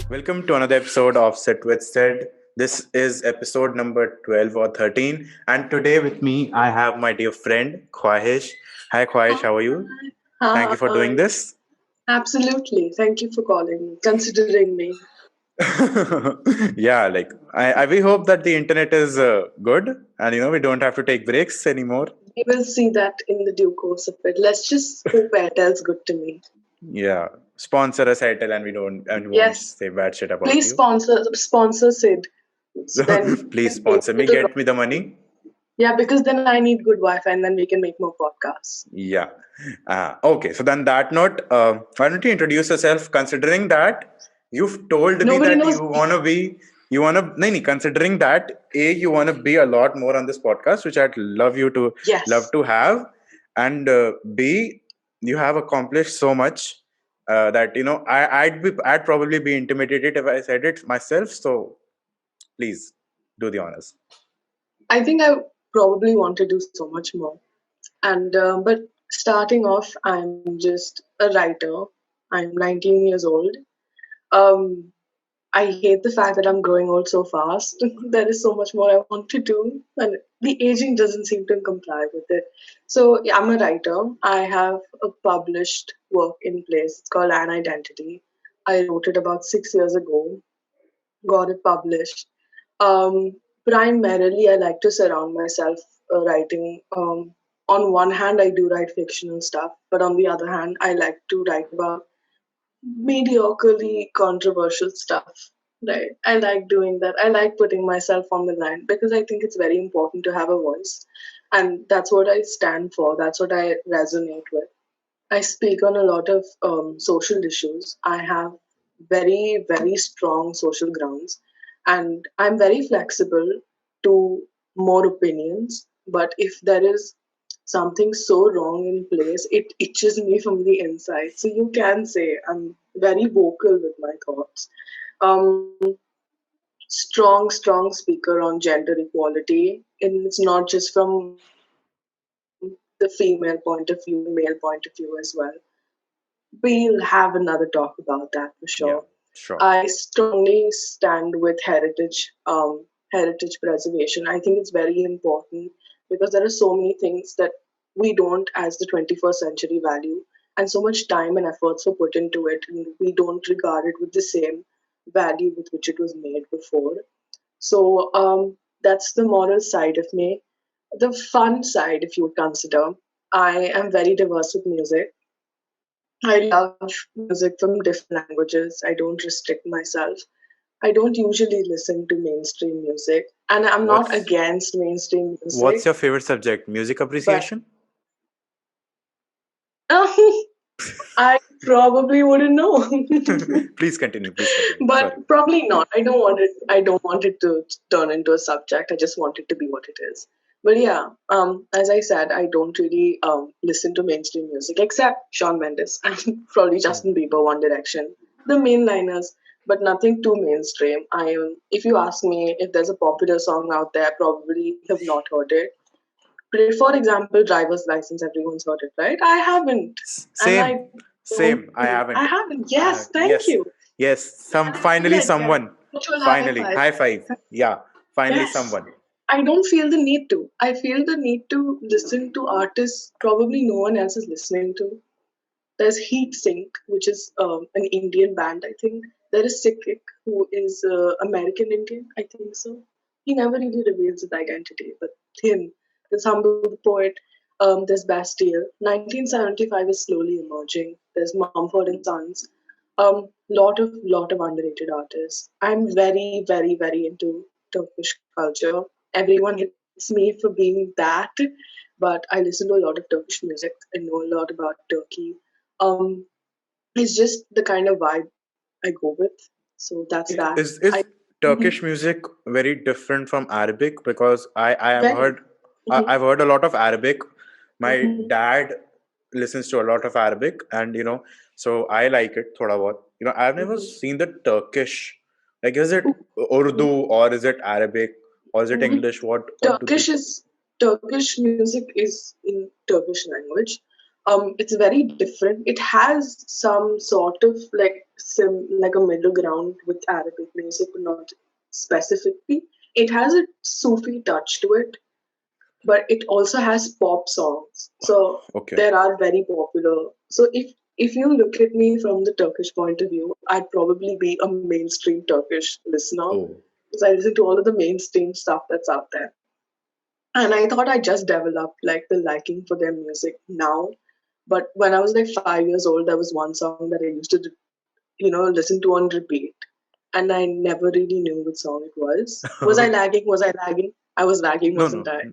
Welcome to another episode of Sit with Sid. This is episode number 12 or 13. And today with me, I have my dear friend, Khwahish. Hi, Khwahish, how are you? Thank you for Hi. doing this. Absolutely. Thank you for calling, considering me. Yeah, we hope that the internet is good and we don't have to take breaks anymore. We will see that in the due course of it. Let's just hope Airtel's good to me. Yeah, sponsor us Airtel and we won't Yes. say bad shit about Please you. sponsor Sid. Then Please sponsor me, get me the money. Yeah, because then I need good Wi-Fi and then we can make more podcasts. Yeah. Okay. So then that note, why don't you introduce yourself? Considering that you've told me Nobody that knows. considering that you wanna be a lot more on this podcast, which I'd love Yes. to have, and B, you have accomplished so much that I'd probably be intimidated if I said it myself. So please do the honors. I think I probably want to do so much more. And but starting off, I'm just a writer. I'm 19 years old. Um, I hate the fact that I'm growing old so fast. There is so much more I want to do, and the aging doesn't seem to comply with it. So, yeah, I'm a writer. I have a published work in place. It's called An Identity. I wrote it about 6 years ago, got it published. Um, Primarily, I like to surround myself writing. On one hand, I do write fictional stuff, but on the other hand, I like to write about mediocrely controversial stuff. Right. I like doing that. I like putting myself on the line because I think it's very important to have a voice. And that's what I stand for. That's what I resonate with. I speak on a lot of social issues. I have very, very strong social grounds. And I'm very flexible to more opinions. But if there is something so wrong in place, it itches me from the inside. So you can say I'm very vocal with my thoughts. Um, strong speaker on gender equality. And it's not just from the female point of view, male point of view as well. We'll have another talk about that for Yeah, sure. sure. I strongly stand with heritage preservation. I think it's very important because there are so many things that we don't, as the 21st century, value, and so much time and efforts were put into it, and we don't regard it with the same value with which it was made before. So that's the moral side of me. The fun side, if you would consider, I am very diverse with music. I love music from different languages. I don't restrict myself. I don't usually listen to mainstream music, and I'm not What's against mainstream What's music, your favorite subject? Music but appreciation? I probably wouldn't know. Please continue. Please continue. But Sorry. probably not. I don't want it to turn into a subject. I just want it to be what it is. But yeah, as I said, I don't really listen to mainstream music except Shawn Mendes and probably Oh. Justin Bieber, One Direction, the mainliners, but nothing too mainstream. If you ask me if there's a popular song out there, I probably have not heard it. For example, driver's license, everyone's heard it, right? I haven't, and I Same. don't. Same. I I haven't. haven't. I Yes, have. thank Yes. you. Yes. Finally Yes. someone. Virtual high Finally. five. High five. Yeah. Finally Yes. someone. I don't feel the need to. I feel the need to listen to artists probably no one else is listening to. There's Heat Sink, which is an Indian band, I think. There is Sikik, who is American Indian, I think so. He never really reveals his identity, but him. There's Humble the Poet. There's Bastille. 1975 is slowly emerging. There's Mumford and Sons. Lot of underrated artists. I'm very, very, very into Turkish culture. Everyone hits me for being that, but I listen to a lot of Turkish music. I know a lot about Turkey. Um, it's just the kind of vibe I go with. So that's that. Is Mhm. Turkish music very different from Arabic? Because I have Very. heard Mhm. I've heard a lot of Arabic. My Mhm. dad listens to a lot of Arabic, and so I like it. Thoda bahut. I've never Mhm. seen the Turkish. Like, is it Mhm. Urdu or is it Arabic or is it Mhm. English? What do Turkish people? is. Turkish music is in Turkish language. It's very different. It has some sort of like a middle ground with Arabic music, but not specifically. It has a Sufi touch to it, but it also has pop songs. So Okay. there are very popular. So if you look at me from the Turkish point of view, I'd probably be a mainstream Turkish listener Oh. because I listen to all of the mainstream stuff that's out there. And I thought I just developed like the liking for their music now. But when I was like 5 years old, there was one song that I used to, listen to on repeat. And I never really knew which song it was. Was I lagging? Was I lagging? I was lagging, No, wasn't no. I?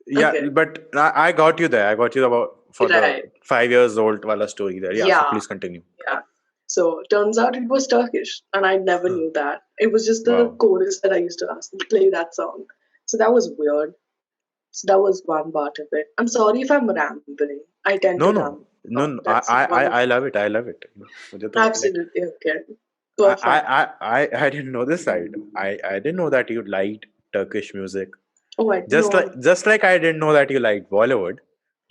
Yeah, Okay. but I got you there. I got you about for the Right. 5 years old wala story there. Yeah, so Yeah. please continue. Yeah. So turns out it was Turkish, and I never knew that. It was just the Wow. chorus that I used to ask play that song. So that was weird. So that was one part of it. I'm sorry if I'm rambling. I tend to No, no, ramble. no, no. That's one of I love it. I love it. मुझे तो like absolutely okay. Perfect. I didn't know this side. I didn't know that you liked Turkish music. Oh, I know. Just like I didn't know that you liked Bollywood.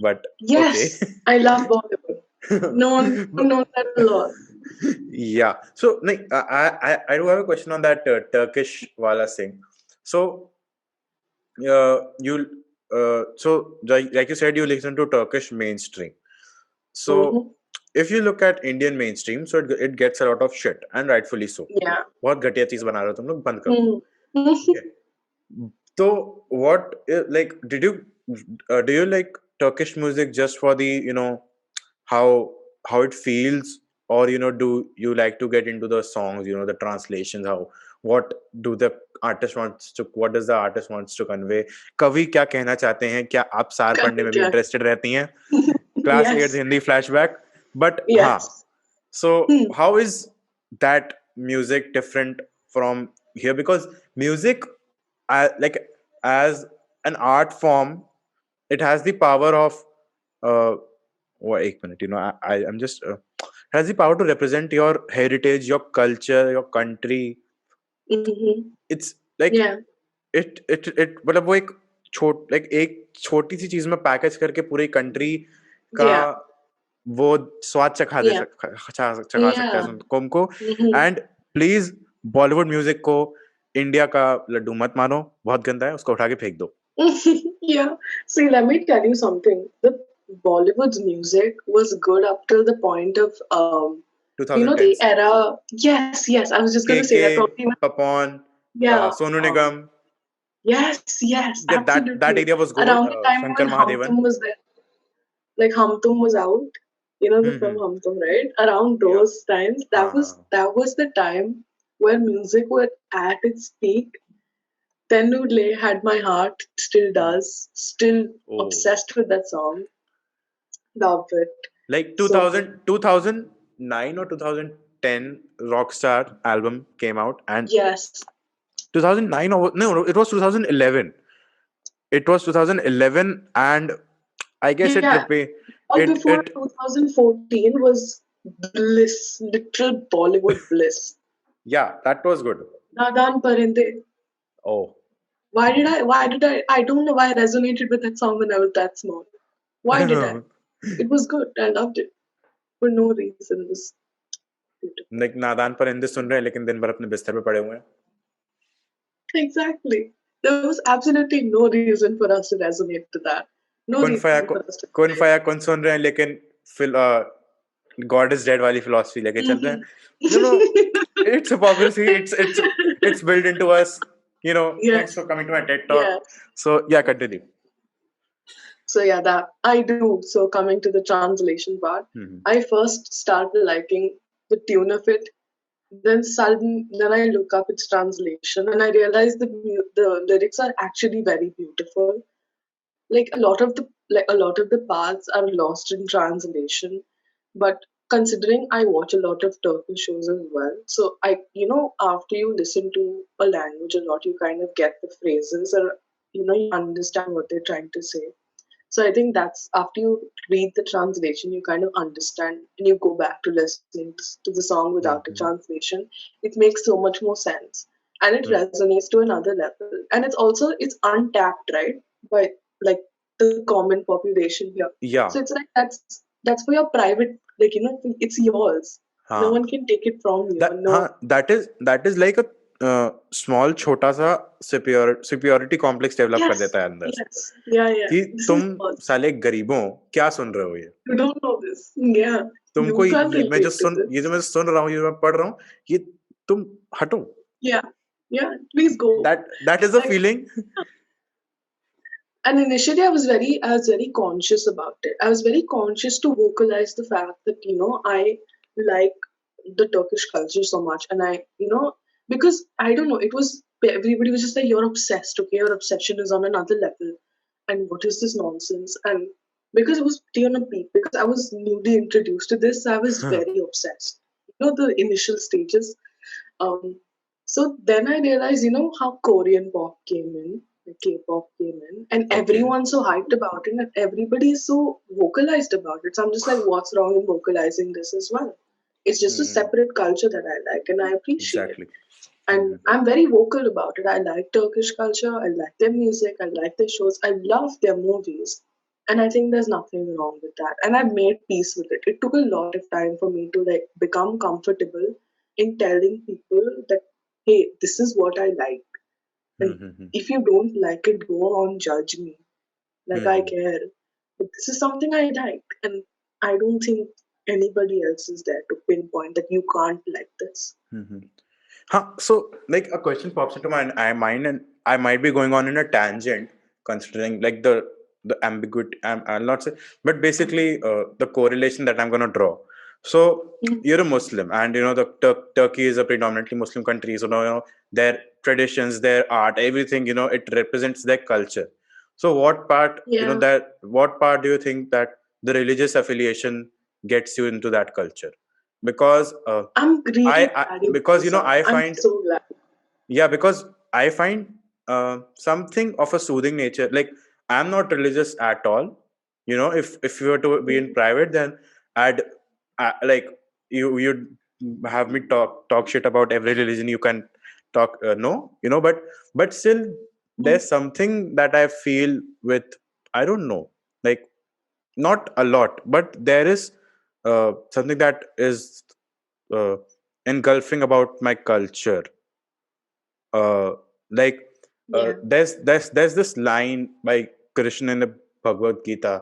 But okay. Yes, I love Bollywood. No one knows that a lot. Yeah. So like I do have a question on that Turkish wala sing. So you so like you said you listen to Turkish mainstream. So Mm-hmm. if you look at Indian mainstream, so it gets a lot of shit and rightfully so. Yeah. बहुत घटिया चीज बना रहे हो तुम लोग बंद करो. Mm. Okay. So what like do you like Turkish music just for the how it feels, or do you like to get into the songs, the translations, how what do the artist wants to what does the artist wants to convey, कवि क्या कहना चाहते हैं, क्या आप सार पढ़ने में भी Yeah. इंटरेस्टेड रहती हैं, class 8 Yes. Hindi flashback, but हाँ, Yes. so Hmm. how is that music different from here, because music like as an art form, it has the power of एक minute, I'm just has the power to represent your heritage, your culture, your country. Mm-hmm. It's like Yeah. it मतलब वो एक छोटी सी चीज में package करके पूरी country का Yeah. वो स्वाद Yeah. चखा सकता है Yeah. तुमको. Mm-hmm. And please Bollywood music को इंडिया का लड्डू मत मानो, बहुत गंदा है, उसको उठा के फेंक दो. Yeah. See, let me tell you something. The Bollywood's music was good up till the point of the 2010s era. Yes, yes. I was just gonna के say that probably. Papon, Yeah. Sonu Nigam. Yes, yes, Yeah, that absolutely. area was gold. Around the time Shankar when Mahadevan. Humtum was there, like Humtum was out, you know the film Hmm. Humtum, right? Around Yeah. those times, that हाँ was हाँ. that was the time where music was at its peak. Tenudle had my heart, still Hmm. does, still Oh. obsessed with that song. Love it. Like So 2009 or 2010 Rockstar album came out, and yes, 2009 or no, it was 2011. It was 2011, and I guess yeah. All before it 2014 was bliss, literal Bollywood bliss. yeah, that was good. Nadan Parinde. Oh. I don't know why I resonated with that song when I was that small. Why did I? It was good. I loved it. For no reason. It was beautiful. like नादान पर हिंदी सुन रहे हैं लेकिन दिन भर अपने बिस्तर पे पड़े हुए हैं. Exactly. There was absolutely no reason for us to resonate to that. No reason for us to कौन relate. फाया कौन सुन रहे हैं लेकिन फिल गॉड इज डेड वाली फिलॉसफी लेके चल रहे हैं. you know it's hypocrisy, it's built into us. Thanks for Yes. coming to my TED talk. Yes. So yeah, continue. So yeah, that I do. So coming to the translation part, Mhm. I first started liking the tune of it. Then I look up its translation and I realize the lyrics are actually very beautiful. Like a lot of the parts are lost in translation. But considering I watch a lot of Turkish shows as well, so after you listen to a language a lot, you kind of get the phrases, or you understand what they're trying to say. So I think that's after you read the translation, you kind of understand and you go back to listening to the song without a Mhm. translation. It makes so much more sense and it Mhm. resonates to another level. And it's untapped, right? But like the common population here. Yeah. So it's like that's for your private, like it's yours. No हाँ. one can take it from you. That No. हाँ, that is like a small छोटा सा security complex develop कर Yes. देता है अंदर Yes. Yeah. Yeah. कि This तुम is yours. साले गरीबों क्या सुन रहे हो ये You don't know this. Yeah. तुमको You can't relate to ये जो this. मैं सुन रहा हूँ ये जो मैं पढ़ रहा हूँ ये तुम हटो Yeah. Yeah. Please go. that is a Like, feeling. and initially I was very conscious about it. I was very conscious to vocalize the fact that I like the Turkish culture so much, and because I don't know, it was everybody was just like, you're obsessed, okay, your obsession is on another level, and what is this nonsense? And because it was tea on a peak, because I was newly introduced to this, I was very obsessed. The initial stages. um, so then I realized, how Korean pop came in, the K-pop came in, and Okay. everyone's so hyped about it, and everybody is so vocalized about it. So I'm just like, what's wrong in vocalizing this as well? It's just a Hmm. separate culture that I like and I appreciate. Exactly. And Hmm. I'm very vocal about it. I like Turkish culture, I like their music, I like their shows, I love their movies. And I think there's nothing wrong with that. And I've made peace with it. It took a lot of time for me to like become comfortable in telling people that, hey, this is what I like. And Hmm. if you don't like it, go on, judge me. Like I Hmm. care. But this is something I like. And I don't think anybody else is there to pinpoint that you can't like this. Hmm. Huh, so like a question pops into my mind, and I might be going on in a tangent, considering like the ambiguity. I'll not say, but basically the correlation that I'm gonna draw. So Mm. you're a Muslim, and the Turkey is a predominantly Muslim country. So their traditions, their art, everything, it represents their culture. So Yeah. what part do you think that the religious affiliation gets you into that culture? Because I'm really glad you brought because this up. I I'm find so glad. yeah, because I find something of a soothing nature. Like I'm not religious at all. If you were to be in Mm. private, then I'd like you'd have me talk shit about every religion you can talk. No, but still, Mm. there's something that I feel with, I don't know, like not a lot, but there is something that is uh, engulfing about my culture. uh, like Yeah. there's this line by Krishna in the Bhagavad Gita.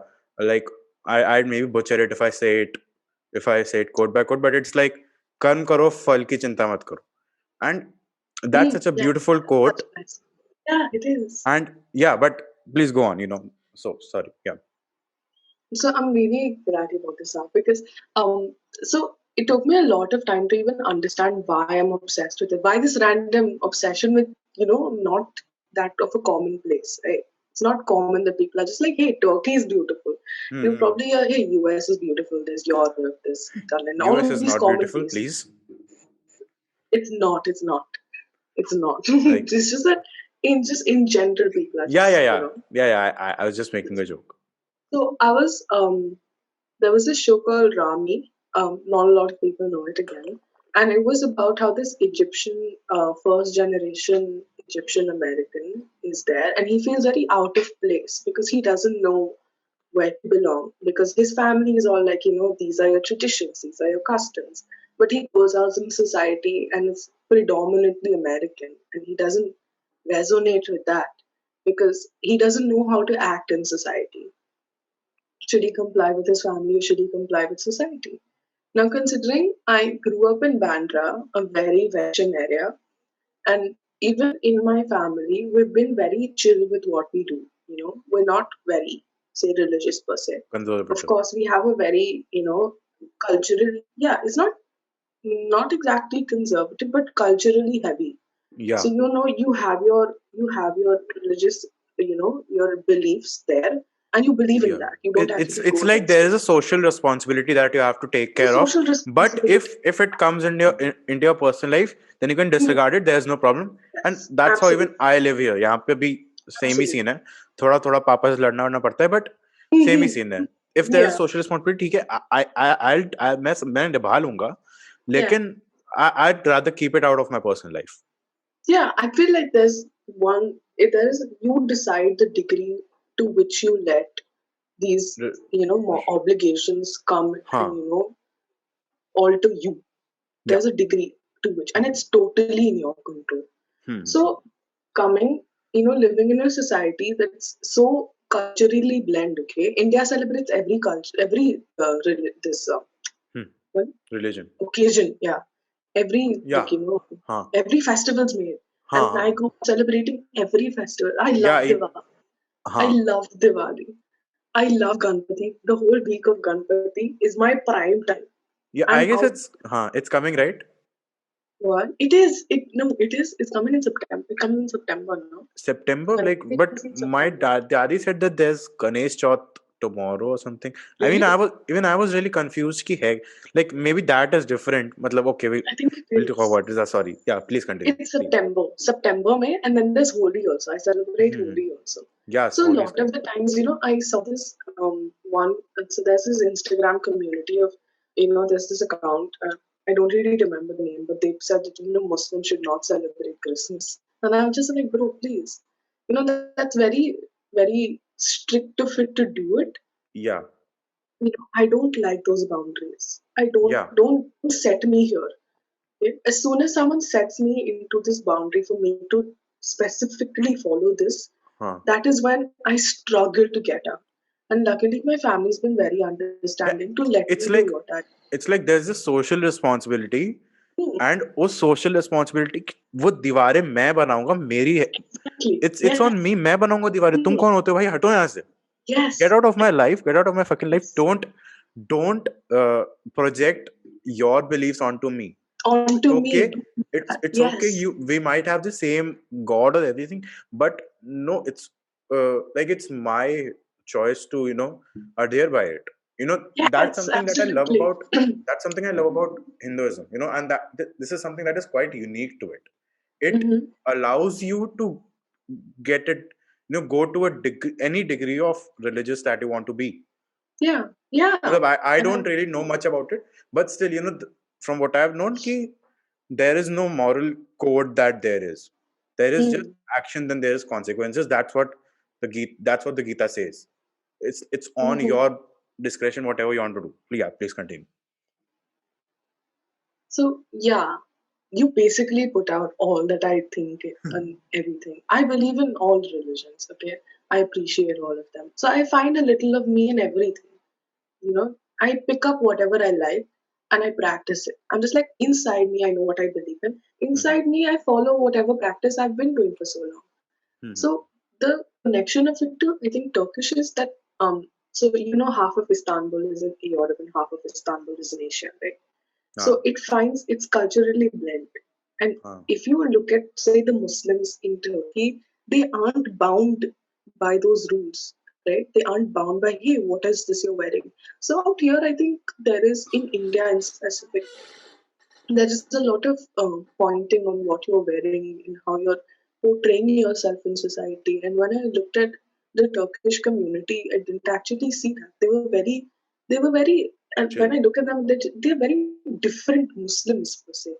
Like I'd maybe butcher it if I say it quote by quote, but it's like कर्म करो फल की चिंता मत करो. And that's such a Yeah. beautiful That's quote. nice. Yeah, it is. And yeah, but please go on. So sorry. Yeah. So I'm really glad you brought this up because so it took me a lot of time to even understand why I'm obsessed with it. Why this random obsession with, not that of a commonplace, right? It's not common that people are just like, hey, Turkey is beautiful. You Hmm. probably hear, hey, US is beautiful, there's Europe, there's and all US of is these not beautiful, commonplaces. please. It's not. It's not. Like It's just that in general people are yeah, yeah, just, yeah, yeah, yeah. I was just making a joke. So there was a show called Rami. Not a lot of people know it again, and it was about how this Egyptian, first generation Egyptian American is there, and he feels very out of place because he doesn't know where to belong because his family is all like, these are your traditions, these are your customs, but he goes out in society and it's predominantly American, and he doesn't resonate with that because he doesn't know how to act in society. Should he comply with his family or should he comply with society? Now, considering I grew up in Bandra, a very Western area, and even in my family, we've been very chill with what we do. We're not very, say, religious per se. Of Conservative. course, we have a very, cultural, yeah, it's not exactly conservative, but culturally heavy. So Yeah. you have your religious, your beliefs there, and you believe in Yeah. that. You don't It's actually it's go like against there it. is a social responsibility that you have to take It's a care of. social But responsibility. if it comes into your personal life, then you can Hmm. disregard it. There's no problem. And Yes, that's how even absolutely, I live here. यहाँ पे भी same ही scene absolutely. है. थोड़ा थोड़ा पापा से लड़ना वड़ना पड़ता है, but same ही scene है. If there's a Yeah, social responsibility, ठीक है. मैं निभा लूंगा. yeah, लेकिन I'd rather keep it out of my personal life. yeah. I feel like there's one. There is, you decide the degree. to which you let these, R- more obligations come and, huh. alter you. Yeah. There's a degree to which, and Hmm. it's totally in your control. Hmm. So, coming, living in a society that's so culturally blend. Okay, India celebrates every culture, every this Hmm. what? Religion. Occasion. Yeah, every Yeah. Huh. every festival's made, and Huh. I Huh. grew up celebrating every festival. I Yeah. love Diwali. I Huh. love Diwali. I love Ganpati. The whole week of Ganpati is my prime time. Yeah. I'm I guess out. it's coming, right? What? It is. It no. It is. It's coming in September. It comes in September now. September, like, Ganpati but comes in my September. daddy said that there's Ganesh Chaut tomorrow or something. I mean, Really? I was really confused. Ki hai, like maybe that is different. Matlab, okay, I think it we'll talk is. about this. Sorry. Yeah, please continue. It's Please. September, May, and then there's Holi also. I celebrate Hmm. Holi also. Yeah, So a Holi is lot of coming. the times, I saw this one. So there's this Instagram community of, there's this account. I don't really remember the name, but they said that Muslims should not celebrate Christmas, and I'm just like, bro, please, that's very strict of it to do it. Yeah. I don't like those boundaries. I Yeah. don't set me here. Okay? As soon as someone sets me into this boundary for me to specifically follow this, Huh. that is when I struggle to get up. And luckily, my family's been very Yeah. understanding to let me It's do like what I. there's a social responsibility, Hmm, and उस social responsibility वो दीवारें मैं बनाऊंगा मेरी है. exactly. It's on me. मैं बनाऊंगा दीवारें. तुम Hmm, कौन होते हो भाई? हटो यहाँ से. Get yes. out of my life. Get out of my fucking life. Yes. Don't project your beliefs onto me. Onto It's me. okay. Do It's okay. yes. We might have the same god or everything, but no, it's like it's my choice to adhere by it. That's Yes, something that I love absolutely. about. That's something I love about Hinduism. And this is something that is quite unique to it. It Hmm. allows you to get it. Go to any degree of religious that you want to be. Yeah, yeah. Matlab, I And don't really know much about it, but still, from what I've known, there is no moral code that there is. There is just mm, action, then there is consequences. That's what the Gita says. It's on mhm. your discretion, whatever you want to do. Yeah, please continue. So yeah, you basically put out all that I think and everything. I believe in all religions, okay? I appreciate all of them. So I find a little of me in everything. I pick up whatever I like and I practice it. I'm just like inside me, I know what I believe in. Mhm, Inside me, I follow whatever practice I've been doing for so long. mhm. So the connection of it to I think Turkish is that so half of Istanbul is in Europe and half of Istanbul is in Asia, right? Ah, So it finds it's culturally blend. And ah, if you look at, say, the Muslims in Turkey, they aren't bound by those rules, right? They aren't bound by, hey, what is this you're wearing? So out here, I think there is in India in specific, there is a lot of pointing on what you're wearing and how you're portraying yourself in society. And when I looked at the Turkish community, I didn't actually see that. They were very, and when chill. I look at them, they're very different Muslims per se.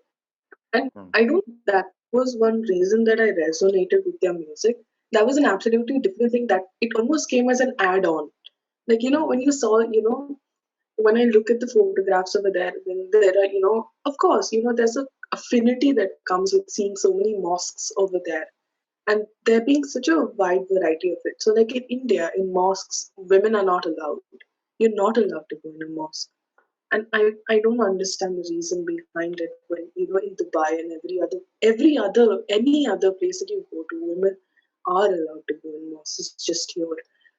And Hmm, I don't think that was one reason that I resonated with their music. That was an absolutely different thing that it almost came as an add on. Like, when you mhm. saw, when I look at the photographs over there, then there are, of course, there's a affinity that comes with seeing so many mosques over there. And there being such a wide variety of it. So, like in India, in mosques, women are not allowed. You're not allowed to go in a mosque. And I don't understand the reason behind it when in Dubai and any other place that you go to, women are allowed to go in mosques. It's just here.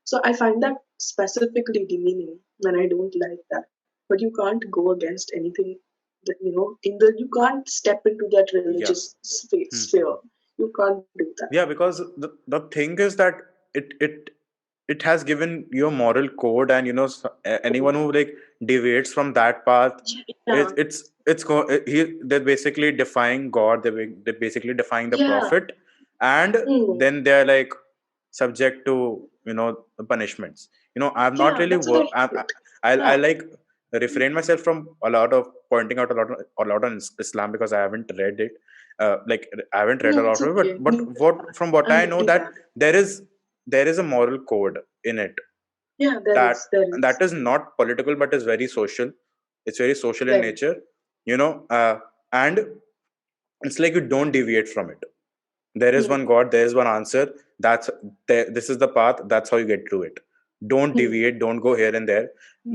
So I find that specifically demeaning, and I don't like that. But you can't go against anything that you can't step into that Yeah. religious Hmm, hmm, sphere. hmm. You can't do that. Yeah, because the thing is that it has given you a moral code, and anyone who like deviates from that path, Yeah, they're basically defying God. They're basically defying the yeah. prophet, and Hmm. then they're like subject to the punishments. I'm not Yeah, really that's what I I yeah. like refrain myself from a lot of pointing out a lot on Islam, because I haven't read it. Like I haven't read a No, lot it's of it, okay. but what from what I I know, do that that. there is there is a moral code in it Yeah, there that is. There that is. is not political but is very social. It's very social in Very. nature, you know, and it's like you don't deviate from it. There is Hmm. one God, there is one answer. This is the path. That's how you get through it. Don't Hmm. deviate. Don't go here and there.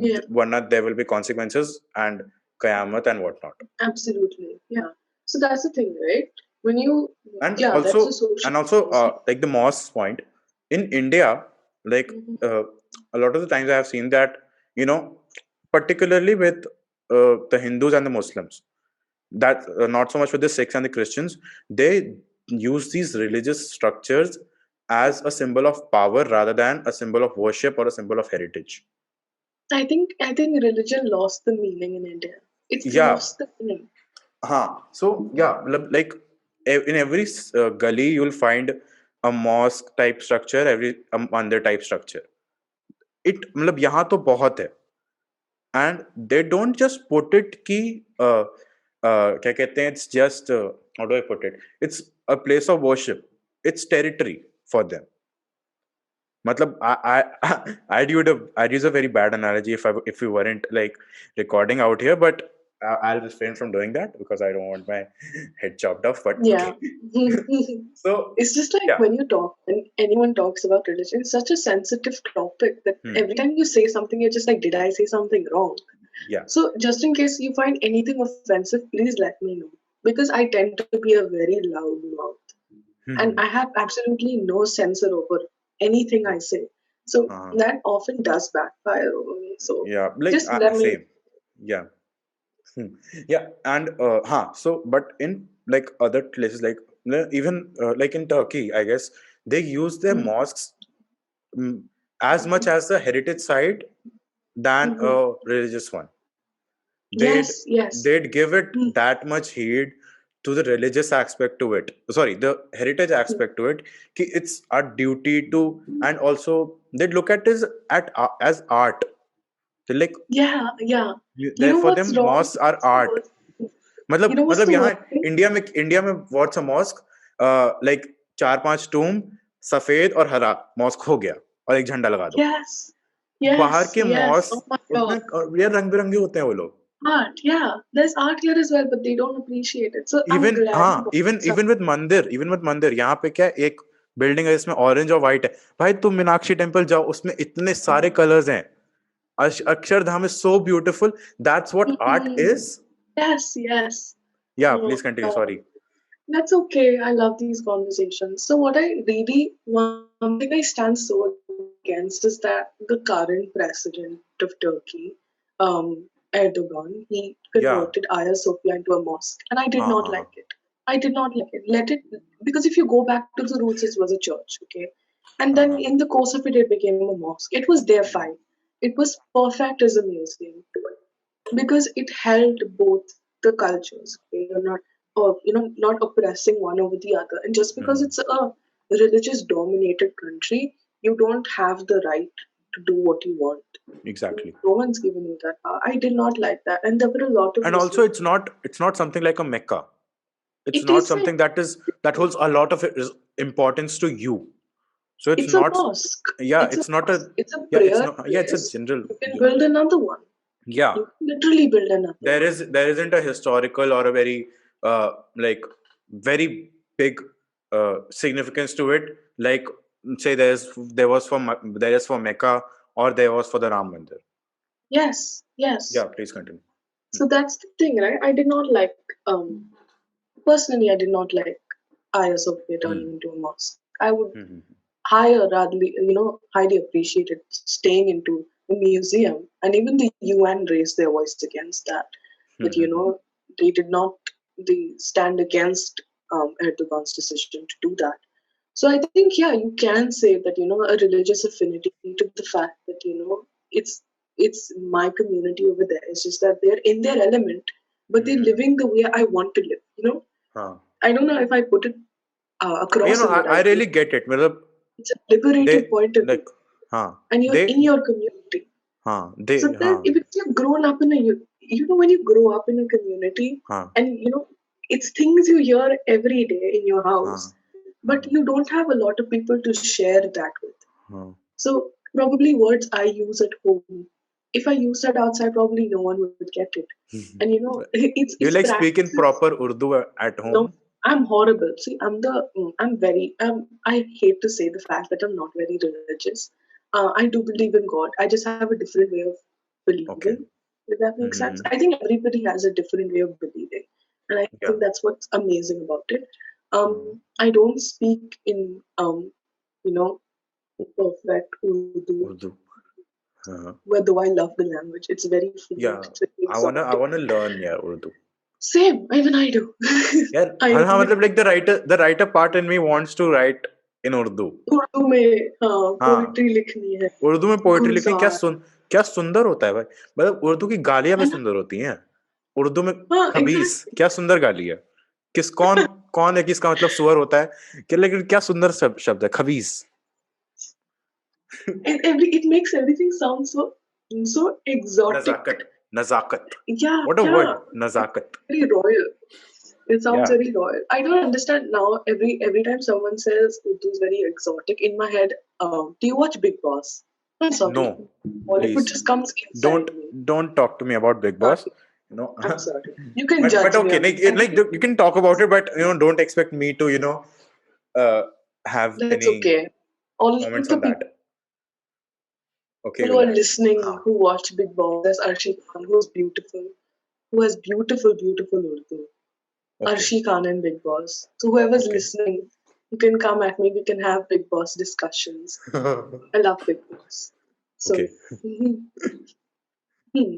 Yeah, One, there will be consequences and kayamat and whatnot. absolutely. Yeah. So that's the thing, right? When you, And yeah, that's the also, social and also, policy. like the mosque point in India, like Hmm. uh, a lot of the times I have seen that, you know, particularly with the Hindus and the Muslims, that not so much with the Sikhs and the Christians, they use these religious structures as a symbol of power rather than a symbol of worship or a symbol of heritage. I think religion lost the meaning in India. It's Yeah. lost the meaning. So yeah, like in every gully you'll find a mosque type structure, every a mandir type structure. It मतलब यहाँ तो बहुत है, and they don't just put it कि क्या कहते हैं, it's just how do I put it? It's a place of worship. It's territory for them. मतलब I'd use a very bad analogy if we weren't like recording out here, but I'll refrain from doing that because I don't want my head chopped off. But Yeah. okay, so It's just like yeah, when you talk, when anyone talks about religion, it's such a sensitive topic that hmm. every time you say something, you're just like, did I say something wrong? Yeah, So, just in case you find anything offensive, please let me know. Because I tend to be a very loud mouth. And I hmm. have absolutely no censor over anything I say. So, Uh, that often does backfire over me. So, yeah, like just let me. same, yeah. Hmm. Yeah, and so but in like other places, like even like in Turkey, I guess they use their Mhm. mosques mm, as much as the heritage side than Mhm. a religious one. They'd Yes, yes. they'd give it Mhm. that much heed to the religious aspect to it. Sorry, the heritage aspect to it. Ki it's our duty to, and also they'd look at it as art. They're like, Yeah, yeah. You know therefore, what's them wrong? mosques are What's the art. worst? You know what's मतलब the यहाँ worst thing? India में what's a mosque, like चार पांच टूम, सफेद और हरा mask हो गया और एक झंडा लगा दो. Yes, बाहर yes, के yes. मॉस्क Oh my उसमें God. यार रंग बिरंगे होते हैं वो लोग. Art, yeah. There's art here as well, but they don't appreciate it. So I'm even glad you हाँ, brought even this up. Even with मंदिर यहाँ पे क्या है, एक बिल्डिंग है जिसमें ऑरेंज और व्हाइट है. भाई तुम मीनाक्षी टेम्पल जाओ, उसमें इतने सारे कलर्स हैं. Akshardham is so beautiful. That's what art Mhm. Is. Yes, yes. या Oh please my continue, God. Sorry. That's okay. I love these conversations. So what I really, one thing I stand so against is that the current president of Turkey, Erdogan, he converted या Hagia Sophia into a mosque, and I did not हाँ like हाँ it. हाँ. I did not like it. Let it, because if you go back to the roots, it was a church, okay? And हाँ then हाँ. in the course of it, it became a mosque. It was there fine. It was perfect as a museum because it held both the cultures. Okay? You're not, or not oppressing one over the other. And just because Hmm. it's a religious dominated country, you don't have the right to do what you want. Exactly. No one's given you that power. I did not like that, and there were a lot of And also Muslims. it's not something like a mecca. It's It not is something like that holds a lot of importance to you. So it's it's a not, mosque. yeah, It's a it's not a, mosque. It's a yeah, it's prayer not, yeah, it's a place. general, You can build another one. yeah. You can literally build another There one. is there isn't a historical or a very like very big significance to it, like say there is for Mecca or there was for the Ram Mandir. Yes, Yeah, yes. please continue. So that's the thing, right? I did not like personally, I did not like Hagia Sophia Hmm. turning into a mosque. I would Hmm. Hmm. highly appreciated staying into a museum, and even the UN raised their voice against that. Hmm. That Hmm. Hmm. they did not they stand against Erdogan's decision to do that. So I think yeah, you can say that a religious affinity to the fact that it's my community over there. It's just that they're in their element, but Hmm. they're Hmm. living the way I want to live. Huh. I don't know if I put it across in the I right way. really get it. मतलब It's a liberated they point of view, like, हाँ, and you're in your community. they So then, if you've grown up in when you grow up in a community, हाँ and it's things you hear every day in your हाँ house, but हाँ. you don't have a lot of people to share that with. Huh. So probably words I use at home. If I used that outside, probably no one would get it. And Do you it's like speak in practice. proper Urdu at No, home? I'm horrible. See, I hate to say the fact that I'm not very religious. I do believe in God. I just have a different way of Okay. believing, if that makes sense. Mm-hmm. I think everybody has a different way of believing. And I think Yeah. that's what's amazing about it. Mm. I don't speak in, you know, perfect Urdu, Urdu. Uh, where though I love the language. It's very fluent, yeah. it's very I exotic. wanna learn, yeah, Urdu. Same, even I do. Yeah, I हाँ only मतलब like the writer part in me wants to write in Urdu. Urdu में हाँ हाँ, poetry लिखनी है उर्दू में poetry लिखनी गुलजार क्या सुंदर होता है भाई। मतलब उर्दू की गालियां भी है ना सुंदर होती हैं। उर्दू में हाँ खबीस एग्जैक्टली क्या सुंदर गाली है। कौन है कि इसका मतलब सुअर होता है कि लेकिन क्या सुंदर शब्द है खबीस। it makes everything sound so exotic. नजाकत नजाकत Yeah, what a yeah, word नजाकत। very royal. It sounds या very royal. I don't understand now. Every time someone says Urdu is very exotic, in my head, do you watch Big Boss? I'm no sorry, Bollywood please just comes inside don't me. Don't talk to me about Big Boss Sorry, you know I'm sorry. You can but judge me okay on it. like you can talk about it but don't expect me to uh have That's any okay. All of comments the on people that. Okay, who are relax. listening, हाँ. who watch Big Boss, there's Arshi Khan, who's beautiful, who has beautiful Urdu. Okay. Arshi Khan and Big Boss. So whoever's Okay. listening, you can come at me. We can have Big Boss discussions. I love Big Boss. So, Okay. hmm.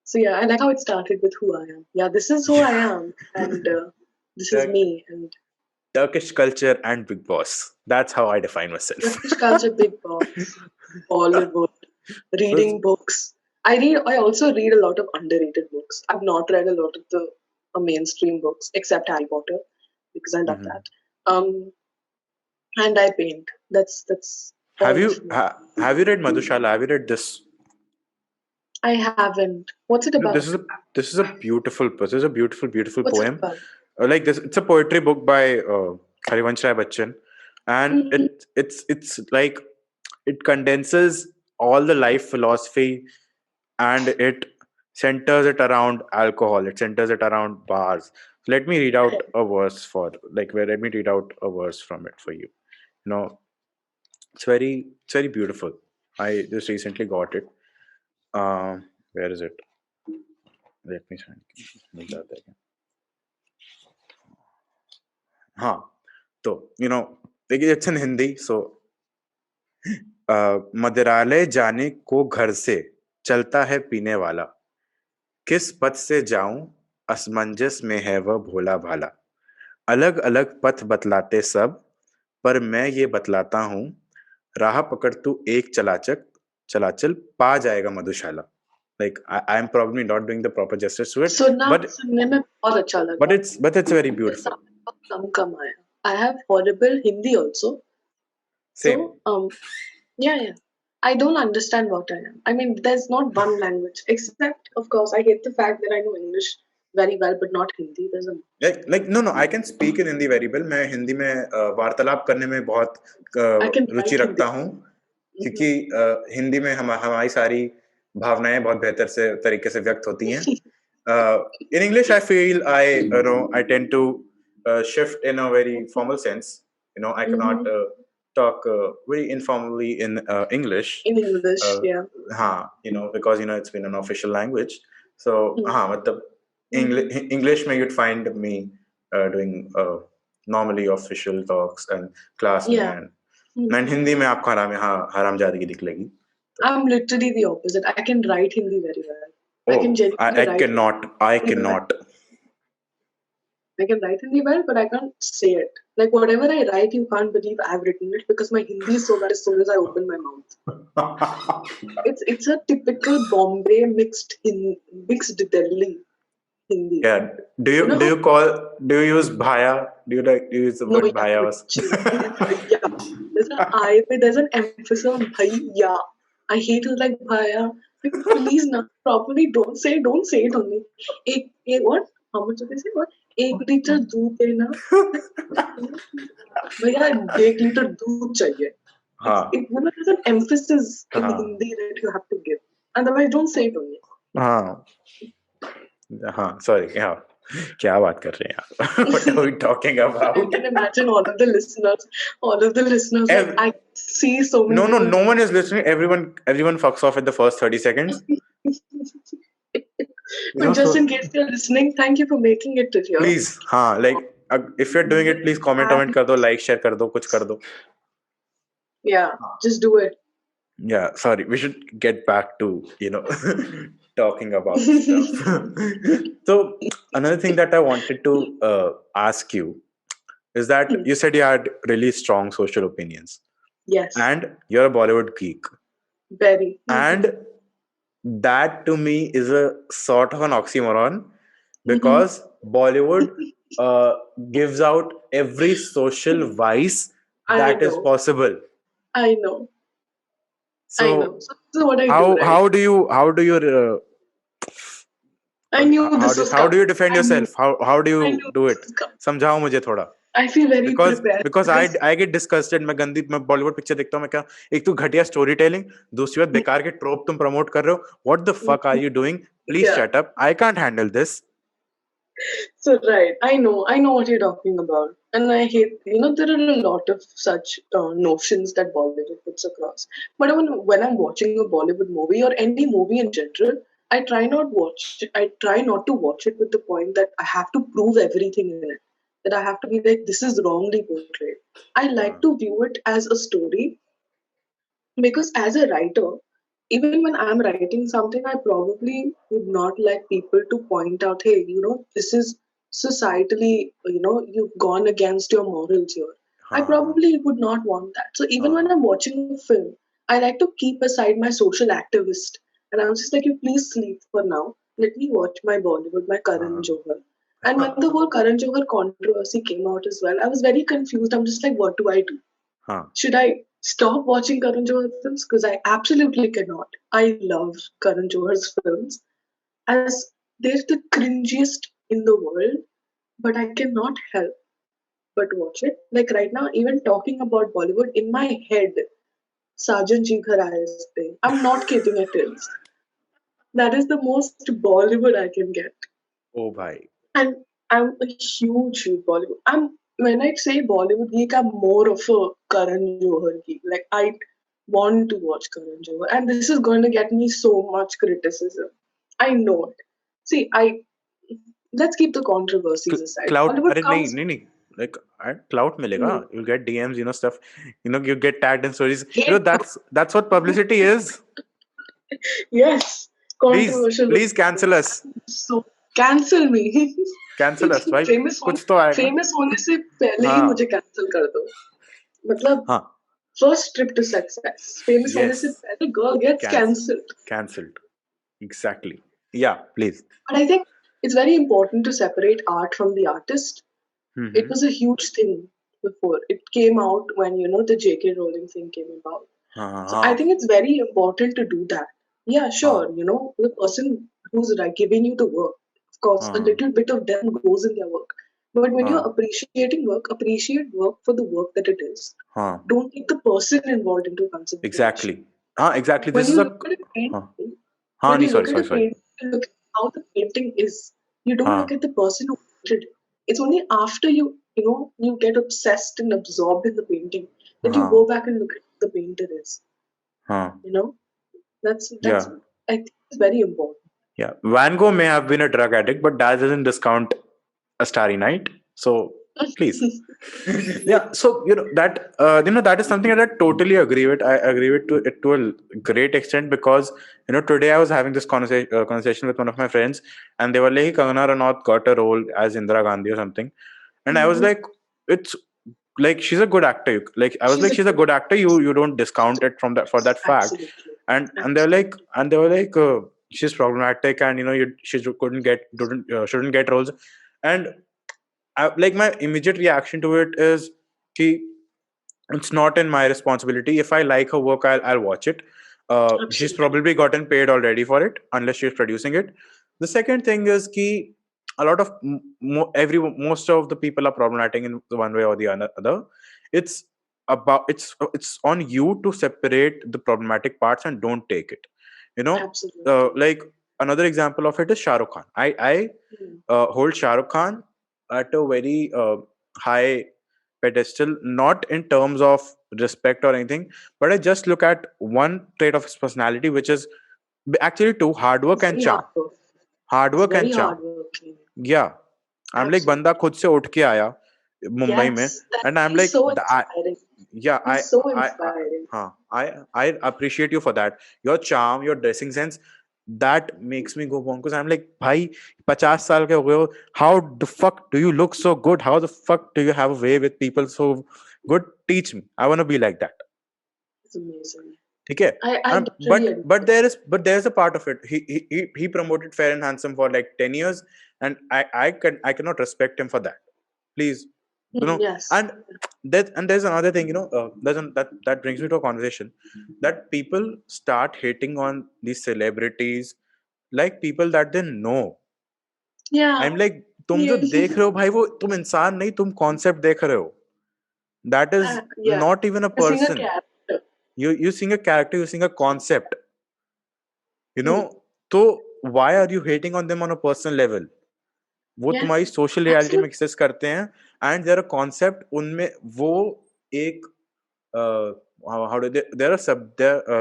So yeah, I like how it started with who I am. Yeah, this is who I am, and this is Turk- me. And Turkish culture and Big Boss. That's how I define myself. Turkish culture, Big Boss, Bollywood, So reading books. I also read a lot of underrated books. I've not read a lot of the mainstream books except Harry Potter because I love Mhm. that. Um, and I paint. That's all of me. Have you read Madhushala? Have you read this? I haven't. What's it You know, about? this is a beautiful this is a beautiful What's it poem. about? Like this, it's a poetry book by Harivansh Rai Bachchan, and Mhm. it's like it condenses all the life philosophy, and it centers it around alcohol. It centers it around bars. Let me read out a verse for like where let me read out a verse from it for you. You know, it's very beautiful. I just recently got it. Where is it? Let me find. मिल जाता है क्या? हाँ तो देखिए it's in Hindi सो मदिरालय जाने को घर से चलता है पीने वाला किस पथ से जाऊं असमंजस में है वह भोला भाला अलग अलग पथ बतलाते सब पर मैं ये बतलाता हूँ राह पकड़ तू एक चलाचल पा जाएगा मधुशाला like I am probably not doing the proper justice to it सुनना but सुनने में बहुत अच्छा but लगा. it's very मुझे beautiful समझ बहुत कम आया. I have horrible Hindi also. same So yeah. I don't understand what I am. I mean, there's not one language, except, of course, I hate the fact that I know English very well, but not Hindi. There's a like no I can speak in Hindi very well मैं हिंदी में वार्तालाप करने में बहुत I can Ruchi write रखता Hindi. हूँ Mhm. क्योंकि हिंदी में हमारी सारी भावनाएं बहुत बेहतर से तरीके से व्यक्त होती हैं in English I feel I tend to shift in a very formal sense I cannot Mhm. talk very informally in English In English, uh, yeah. because it's been an official language so Mhm. मतलब Mhm. English में you'd find me doing normally official talks and class में Yeah. and Mhm. Hindi में आपको हरामजादगी दिखलेगी I'm literally the opposite. I can write Hindi very well. I can oh genuinely write I Hindi well. cannot I can write Hindi well, but I can't say it. Like whatever I write, you can't believe I've written it because my Hindi is so bad as soon as I open my mouth. It's a typical Bombay mixed Delhi Hindi. yeah You know do how you use bhaya do you use the no word yeah, bhaya literally. Yeah. There's an emphasis on bhai yeah. I hate it like bhaya. Like, please now properly don't say it only. Ek what? How much did they say? What? एक litre दूध देना भैया 1 litre दूध चाहिए हाँ there's an emphasis in हाँ Hindi that you have to give. Otherwise, don't say it only. हाँ हाँ sorry yeah क्या बात कर रहे हैं यार what are we talking I about can imagine all of the listeners, like Ev- I see so many no people. no one is listening, everyone fucks off at the first 30 seconds, you But know, just so in case you're listening, thank you for making it to here. please हाँ like if you're doing it please comment And कर दो, like share कर दो, कुछ कर दो. yeah, just do it. Yeah, sorry, we should get back to, talking about stuff. So another thing that I wanted to ask you is that Hmm. you said you had really strong social opinions Yes, and you're a Bollywood geek, very. and that to me is a sort of an oxymoron Hmm. because Bollywood uh, gives out every social vice I that is know, possible. I know, I know. So So what I do, how right? how do you I knew this was how do coming. you defend I knew, yourself, how do you I knew do this it? was coming. समझाओ मुझे थोड़ा. I feel very because prepared because I because I get disgusted. मैं Bollywood picture देखता हूँ, मैं क्या, एक तो घटिया स्टोरी टेलिंग, दूसरी बात बेकार के ट्रोप तुम प्रमोट कर रहे हो. What the fuck are you doing? Please yeah. Shut up, I can't handle this. So right, I know what you're talking about, and I hate. There are a lot of such notions that Bollywood puts across. But when I'm watching a Bollywood movie or any movie in general, I try not to watch it with the point that I have to prove everything in it. That I have to be like, this is wrongly portrayed. I like to view it as a story because as a writer, even when I'm writing something, I probably would not like people to point out, hey, this is societally, you've gone against your morals here. I हाँ probably would not want that. So even when हाँ I'm watching a film, I like to keep aside my social activist, and I'm just like, you please sleep for now, let me watch my Bollywood, my Karan हाँ Johar. And when the whole Karan Johar controversy came out as well, I was very confused. I'm just like, what do I do? हाँ Should I stop watching Karan Johar films? Because I absolutely cannot. I love Karan Johar's films as they're the cringiest in the world, but I cannot help but watch it. Like right now, even talking about Bollywood, in my head, Sajan Ji Ghar Aaye is playing. I'm not kidding, it is. That is the most Bollywood I can get. ओ भाई. And I'm a huge Bollywood. When I say Bollywood geek, I'm more of a Karan Johar geek. Like I want to watch Karan Johar, and this is going to get me so much criticism. I know it. See, I let's keep the controversies aside. Clout, Bollywood अरे नहीं comes नहीं नहीं, like clout मिलेगा, hmm, you'll get DMs, stuff, you get tagged in stories, hate. that's what publicity is. Yes, Please controversial. please cancel us, So cancel me. cancel us भाई, famous कुछ तो आएगा. Famous होने से पहले ही हाँ मुझे कैंसिल कर दो. मतलब हाँ first trip to success. Famous होने से yes, पहले girl gets cancel, cancelled. cancelled, exactly. Yeah, please. But I think it's very important to separate art from the artist. It Mm-hmm. was a huge thing before. It came out when, the J.K. Rowling thing came about. हाँ So I हाँ think it's very important to do that. Yeah, हाँ sure, the person who's like giving you the work, of course, a हाँ little bit of them goes in their work. But when you're हाँ appreciating work, appreciate work for the work that it is. हाँ Don't take the person involved into consideration. exactly. हाँ exactly, When this is you a. look at a हाँ painting, हाँ when नहीं, you sorry look at a sorry sorry. painting, you look at how the painting is. You don't look हाँ at the person who painted it. It's only after you get obsessed and absorbed in the painting that you go हाँ back and look at who the painter is. हाँ You know, that's yeah I think it's very important. yeah. Van Gogh may have been a drug addict, but that doesn't discount A Starry Night. So please. Yeah, so that is something that I totally agree with. I agree with to it to a great extent because today I was having this conversation with one of my friends, and they were like, Kangana Ranaut got a role as Indira Gandhi or something, and I was Hmm. like, it's like she's a good actor. Like I was She's like, a she's a good good actor. You don't discount it from that for that fact, absolutely, and absolutely. they were like, she's problematic, and she couldn't get shouldn't get roles, and like my immediate reaction to it is, ki, it's not in my responsibility. If I like her work, I'll watch it. She's Absolutely. probably gotten paid already for it, unless she's producing it. The second thing is ki a lot of most of the people are problematic in one way or the other. It's about it's on you to separate the problematic parts and don't take it, you know. Absolutely. Like another example of it is Shah Rukh Khan. I hold Shah Rukh Khan at a very high pedestal, not in terms of respect or anything, but I just look at one trait of his personality, which is actually two: hard work He's and very charm. hard work. Hard He's work and very charm. hardworking. Yeah, I'm like बंदा Absolutely. खुद से उठ के आया मुंबई में, Yes, that and I'm he's like so I, inspiring. yeah, He's so inspiring. I appreciate you for that. Your charm, your dressing sense, that makes me go bonkers. I'm like, भाई 50 साल के हो गए हो, how the fuck do you look so good? How the fuck do you have a way with people so good? Teach me. I want to be like that. It's amazing. ठीक है. I literally But agree. there's a part of it. He promoted Fair and Handsome for like 10 years, and I cannot respect him for that. Please, you know. Yes. And there's another thing, you know. That brings me to a conversation that people start hating on these celebrities like people that they know. Yeah. I'm like, तुम जो Yeah. देख रहे हो भाई, वो तुम इंसान नहीं, तुम कॉन्सेप्ट देख रहे हो. That is Yeah. not even a You're seeing a person. character. You seeing a character, you seeing a concept, you know. Hmm. तो why are you hating on them on a personal level? वो Yeah. तुम्हारी social reality में Absolutely. Access करते हैं, and there are concept उनमें, वो एक how do they, there are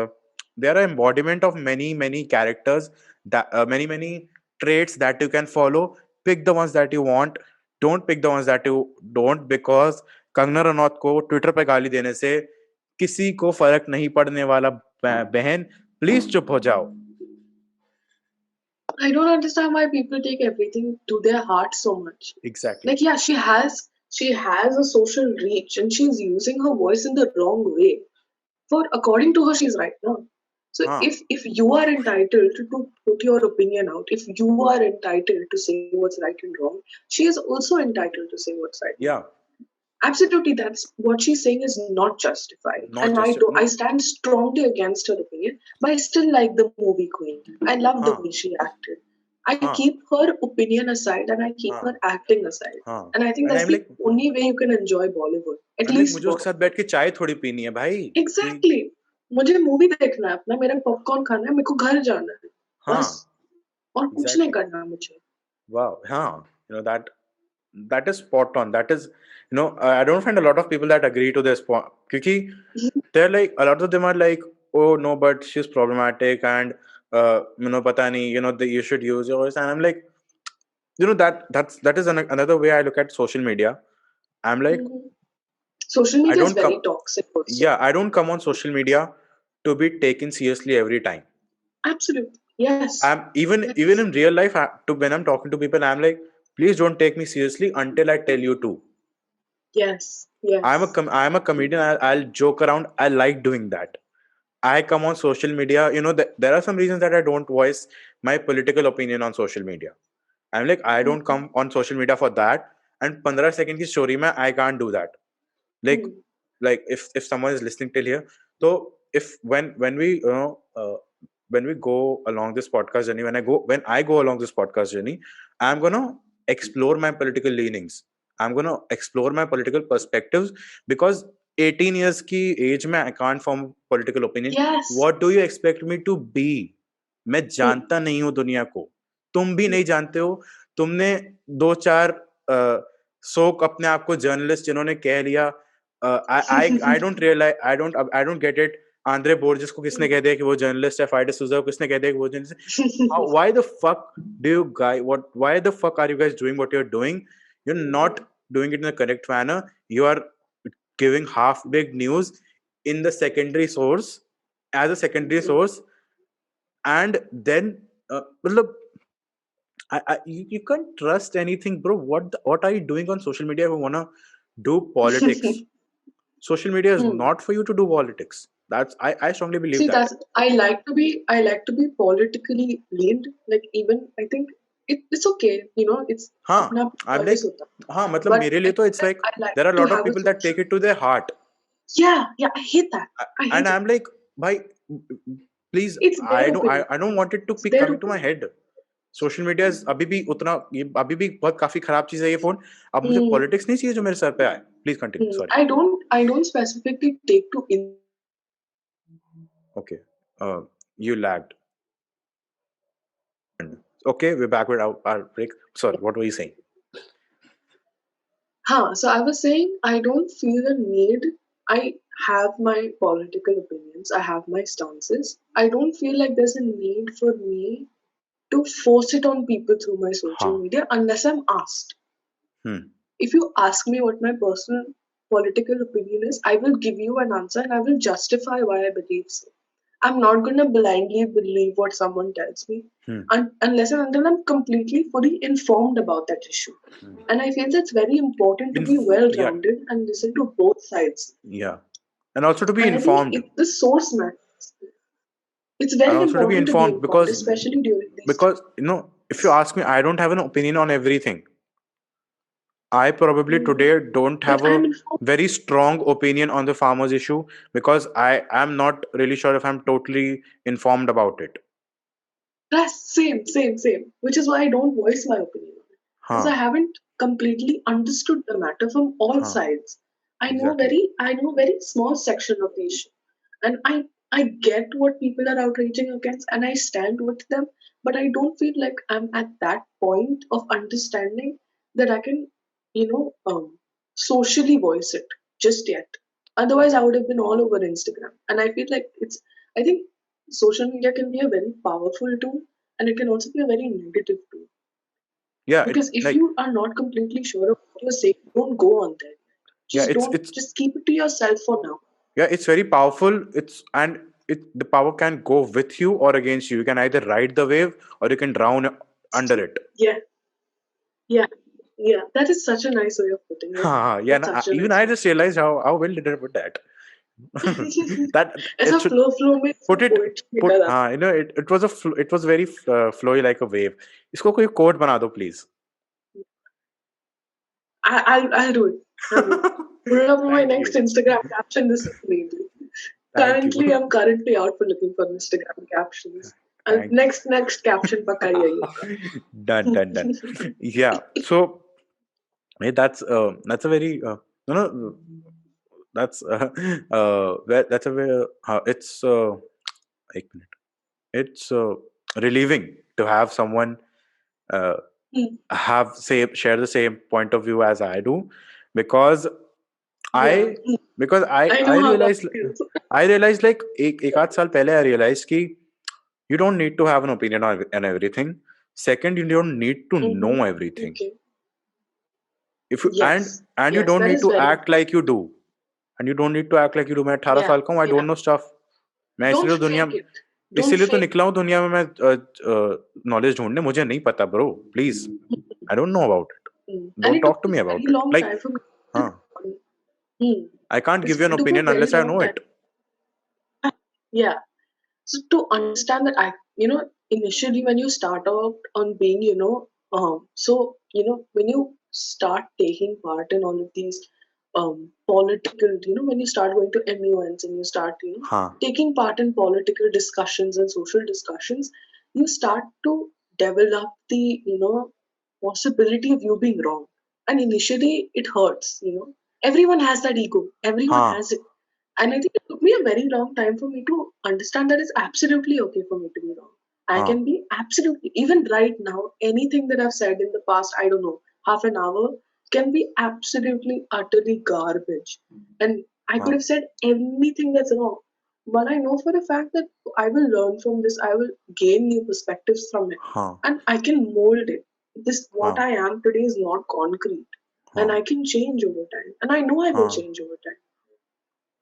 there are embodiment of many characters, that many traits that you can follow. Pick the ones that you want, don't pick the ones that you don't, because Kangana Ranaut को Twitter पे गाली देने से किसी को फर्क नहीं पड़ने वाला. बहन प्लीज चुप हो जाओ. I don't understand why people take everything to their heart so much. Exactly. Like, yeah, she has a social reach and she's using her voice in the wrong way. For according to her, she's right now. So हाँ. if you are entitled to put your opinion out, if you are entitled to say what's right and wrong, she is also entitled to say what's right and Yeah. wrong. Absolutely, that's what she's saying is not justified, Not and just I stand strongly against her opinion. But I still like the movie Queen. I love the हाँ. way she acted. I हाँ. keep her opinion aside and I keep her हाँ. acting aside, हाँ. and I think And that's the only way you can enjoy Bollywood, at I'm like, least मुझे उसके साथ Bollywood. बैठ के चाय थोड़ी पीनी है भाई. कि Exactly. मुझे मूवी देखना है अपना, मेरा पॉपकॉर्न खाना है, मेरे को घर जाना है, बस. हाँ. और कुछ नहीं Exactly. करना मुझे. Wow. हाँ. You know, that is spot on. That is, you know, I don't find a lot of people that agree to this point. क्योंकि they're like, a lot of them are like, oh no, but she's problematic, and you know, पता नहीं, you know, you should use your voice. And I'm like, you know, that is another way I look at social media. I'm like, Mhm. Social I media is don't come. very toxic also. Yeah, I don't come on social media to be taken seriously every time. Absolutely. Yes. I'm even Yes. in real life, when I'm talking to people, I'm like, please don't take me seriously until I tell you to. Yes. Yes. I'm a comedian. I'll joke around. I like doing that. I come on social media. You know, there are some reasons that I don't voice my political opinion on social media. I'm like, I don't Mhm. come on social media for that. And 15 second की story में I can't do that. Like Hmm. like if someone is listening till here, so if when we, you know, when we go along this podcast journey, when I go along this podcast journey, I'm gonna explore my political leanings, I'm gonna explore my political perspectives, because 18 years की age में I can't form political opinion. Yes. What do you expect me to be? मैं Hmm. जानता नहीं हूँ दुनिया को, तुम भी नहीं जानते हो. तुमने दो चार शोक अपने आप को जर्नलिस्ट जिन्होंने कह लिया. I don't realize, I don't get it. Andre Borges को किसने कह दिया कि वो जर्नलिस्ट है? फाइडे सूजा को किसने कह दिया कि वो journalist? Why the fuck do you guys, why the fuck are you guys doing what you're doing? You're not doing it in a correct manner. You are giving half baked news in the secondary source, as a secondary source. And then मतलब, you can't trust anything, bro. What are you doing on social media if you wanna do politics? Social media is Hmm. not for you to do politics. I strongly believe See, that. that's I like to be politically leaned. Like, even I think it's okay. It's हाँ, अपना I'm like, choice होता है. हाँ मतलब But मेरे लिए I तो think it's that like, I like there are a to lot of have a people that take social. it to their heart. Yeah, yeah. I hate that. I And hate it. I'm like, भाई, please, It's their opinion. I don't want it to It's be their coming to my opinion. head. Social media अभी भी उतना, ये अभी भी बहुत काफी खराब चीज है ये फोन. अब मुझे Hmm. पॉलिटिक्स नहीं चाहिए जो मेरे सर पे आए. Please continue. Sorry. I don't specifically take to Instagram or Facebook. Okay. You lagged. Okay, we're back with our break. Sorry, what were you saying? So I was saying I don't feel the need. I have my political opinions. I have my stances. I don't feel like there's a need for me to force it on people through my social Huh. media unless I'm asked. Hmm. If you ask me what my personal political opinion is, I will give you an answer and I will justify why I believe so. I'm not going to blindly believe what someone tells me Hmm. unless and until I'm completely fully informed about that issue. And I feel that's very important to be well Yeah, grounded and listen to both sides. yeah, and also to be And I think informed, the source matters. It's and very also to be important to be informed informed, especially during these because times. if you ask me, I don't have an opinion on everything. I probably Mhm. today don't But have a I'm informed. very strong opinion on the farmers issue because I am not really sure if I'm totally informed about it. Yes, same. Which is why I don't voice my opinion on it. Because Huh, I haven't completely understood the matter from all huh, sides. exactly. I know a very small section of the issue. And I get what people are outraging against and I stand with them, but I don't feel like I'm at that point of understanding that I can, socially voice it just yet. Otherwise I would have been all over Instagram. And I feel like I think social media can be a very powerful tool and it can also be a very negative tool. Yeah, it Because if like you are not completely sure of what you're saying, don't go on there. yeah, Don't, just keep it to yourself for now. yeah, it's very powerful. It the power can go with you or against you. You can either ride the wave or you can drown under it. Yeah, yeah, yeah. That is such a nice way of putting it. Yeah, That's such a even nice I way. just realized how well did I put that. That ऐसा it should flow में ऐसा put it poetry put निकल आता it was it was very flowy like a wave. इसको कोई quote बना दो please. I'll do it. I'll do it. Put it up on my Thank next you. Instagram caption this immediately. Thank you. I'm currently out for looking for Instagram captions. And Thank next caption पक्का ही यही होगा. done. Yeah. So that's a very no no that's that's a very it's एक minute. It's relieving to have someone uh, have say share the same point of view as I do because Yeah, I because I I know how that realized feels. I realized like एक आध साल पहले I realized कि you don't need to have an opinion on everything. Second, you don't need to know everything. Okay. If you and you Yes, don't that need is to very act like you do. And you don't need to act like you do. मैं 18 yeah, साल का हूँ. I yeah. don't know stuff. मैं Don't इसलिए तो दुनिया fake it. Don't इसीलिए तो fake निकला हूँ दुनिया में मैं नॉलेज ढूंढने मुझे नहीं पता bro please I don't know about it and don't it took talk to me me a very about it long like time for me to हाँ hmm, I can't give you an it took me a opinion very unless I long know time. It Yeah. So to understand that initially when you start out on being, when you start taking part in all of these political, when you start going to MUNs and you start, हाँ taking part in political discussions and social discussions, you start to develop the, possibility of you being wrong. And initially it hurts, Everyone has that ego. Everyone हाँ has it. And I think it took me a very long time for me to understand that it's absolutely okay for me to be wrong. I हाँ can be absolutely, even right now, anything that I've said in the past, I don't know, half an hour, can be absolutely, utterly garbage. And I could हाँ have said anything that's wrong. But I know for a fact that I will learn from this, I will gain new perspectives from it. हाँ And I can mold it. This, what हाँ I am today is not concrete. And हाँ I can change over time. And I know I will हाँ change over time.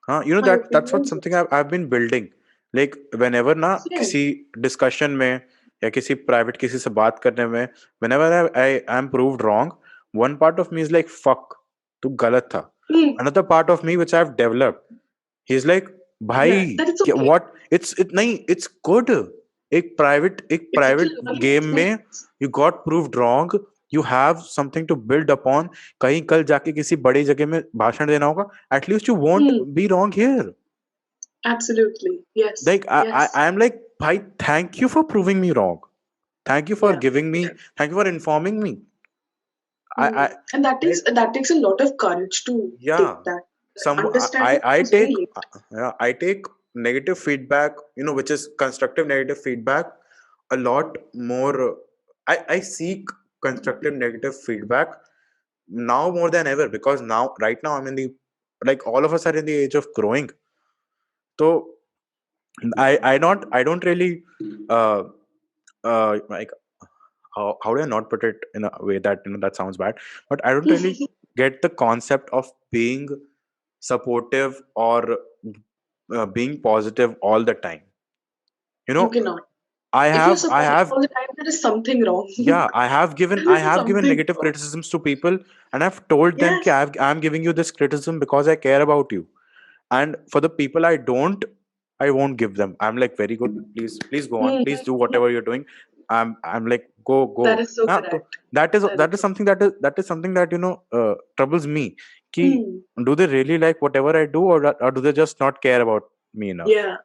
हाँ My that's what opinions something also. I've been building like whenever ना Same. किसी discussion में या किसी private किसी से बात करने में whenever I am proved wrong one part of me is like fuck तू गलत था Hmm. another part of me which I've developed he's like Yeah, भाई that it's okay. what it नहीं it's good एक It's a private learning game में experience. you got proved wrong you have something to build upon कहीं कल जाके किसी बड़ी जगह में भाषण देना होगा at least you won't Hmm. be wrong here Absolutely. Yes. like Yes. I'm like bhai thank you for proving me wrong thank you for Yeah. giving me Yeah. thank you for informing me I And like, that takes a lot of courage to yeah, take that. some Understanding I comes very take, late. yeah, I take negative feedback, which is constructive negative feedback, a lot more. I seek constructive negative feedback now more than ever, because now, right now, I'm in the, like, all of us are in the age of growing. So I don't really uh like, how do I not put it in a way that, that sounds bad, but I don't really get the concept of being supportive or being positive all the time. You You know, cannot. I If you're have I supportive have all the time, there is something wrong. yeah, There I is have given something negative wrong. criticisms to people, and I've told them Yes. that I'm giving you this criticism because I care about you. And for the people I won't give them. I'm like, very good, please go on, please do Mhm. whatever you're doing. I'm like, go. That is so Yeah, so correct. That is that is so. something that is something that, troubles me. Ki, Hmm. do they really like whatever I do, or do they just not care about me enough? Yeah.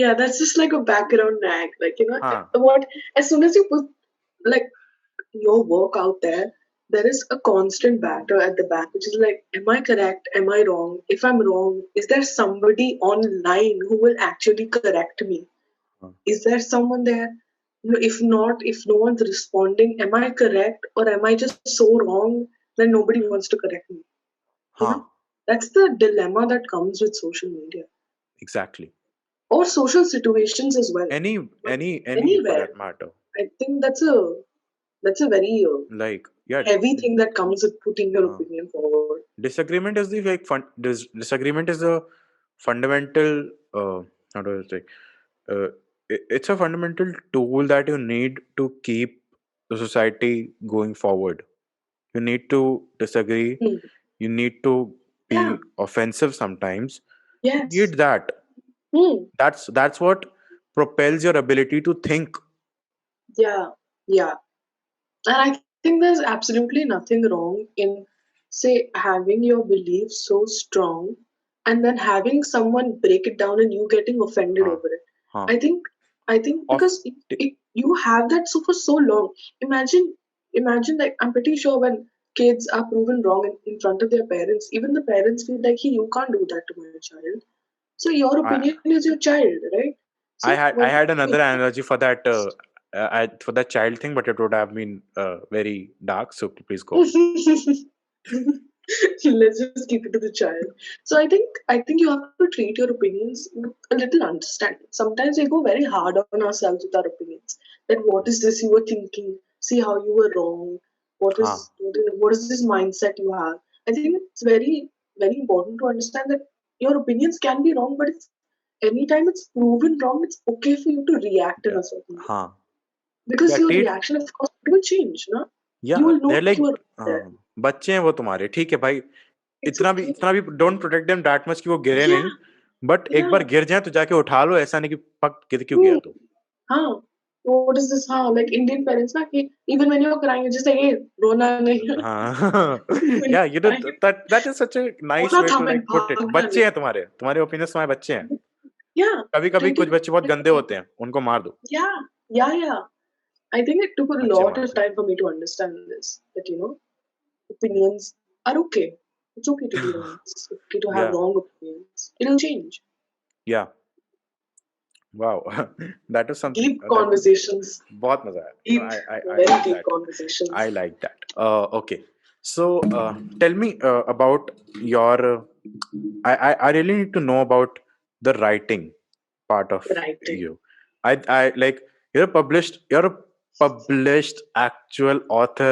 Yeah, that's just like a background nag. Like, Huh. what, as soon as you put like your work out there, there is a constant battle at the back, which is like, am I correct? Am I wrong? If I'm wrong, is there somebody online who will actually correct me? Huh. Is there someone there? If not, if no one's responding, am I correct or am I just so wrong that nobody wants to correct me? You Huh. know, that's the dilemma that comes with social media Exactly. or social situations as well. But Any for anywhere, that matter. I think that's a very Like, yeah. heavy thing that comes with putting your uh, opinion forward. Disagreement is the, like, disagreement is a fundamental, how do I say, uh, it's a fundamental tool that you need to keep the society going forward. You need to disagree, Hmm. you need to Yeah. be offensive sometimes. You Yes. need that. Hmm. That's what propels your ability to think. Yeah. Yeah. And I think there's absolutely nothing wrong in, say, having your beliefs so strong and then having someone break it down and you getting offended Huh. over it. Huh. I think, I think Of because you have that so for so long. Imagine, like, I'm pretty sure when kids are proven wrong in front of their parents, even the parents feel like, hey, you can't do that to my child. So your I opinion is your child, right? So I when had another analogy for that, for that child thing, but it would have been very dark. So please go on. let's just keep it to the child. So I think you have to treat your opinions with a little understanding. Sometimes we go very hard on ourselves with our opinions. That what is this you were thinking? See how you were wrong. Huh. What is this mindset you have? I think it's very important to understand that your opinions can be wrong, but it's anytime it's proven wrong, it's okay for you to react in a Yeah. certain way. Huh. Because Yeah. your reaction, of course, it will change, no? You Yeah. will know They're that you like, are there. बच्चे हैं वो तुम्हारे, ठीक है भाई. It's okay. इतना भी don't protect them that much कि वो गिरे Yeah, नहीं. बट एक yeah. बार गिर जाए तो जाके उठा लो, ऐसा नहीं कि पक गिर क्यों Hmm. गया तू. Huh. What is this? Huh? Like Indian parents, na, कि even when you're crying, you're just like, hey, rona nahi. हाँ. When Yeah, you're crying, that is such a nice rona way tha, to, main like, put it. bhagna बच्चे nahi. हैं तुम्हारे opinions तुम्हारे बच्चे हैं. Yeah, कभी कभी treat कुछ it. बच्चे बहुत गंदे होते हैं, उनको मार दो. Yeah, yeah. I think it took a बच्चे lot मार of दो. time for me to understand this. That opinions are okay. It's okay to be wrong. It's okay to have Yeah, wrong opinions. It'll change. yeah. Wow. That is something Deep that conversations. बहुत मजा आया. Deep, I very like deep that. I conversations. like that. Okay. So, tell me about your. I really need to know about the writing part of Writing. you. I like, you're a published actual author,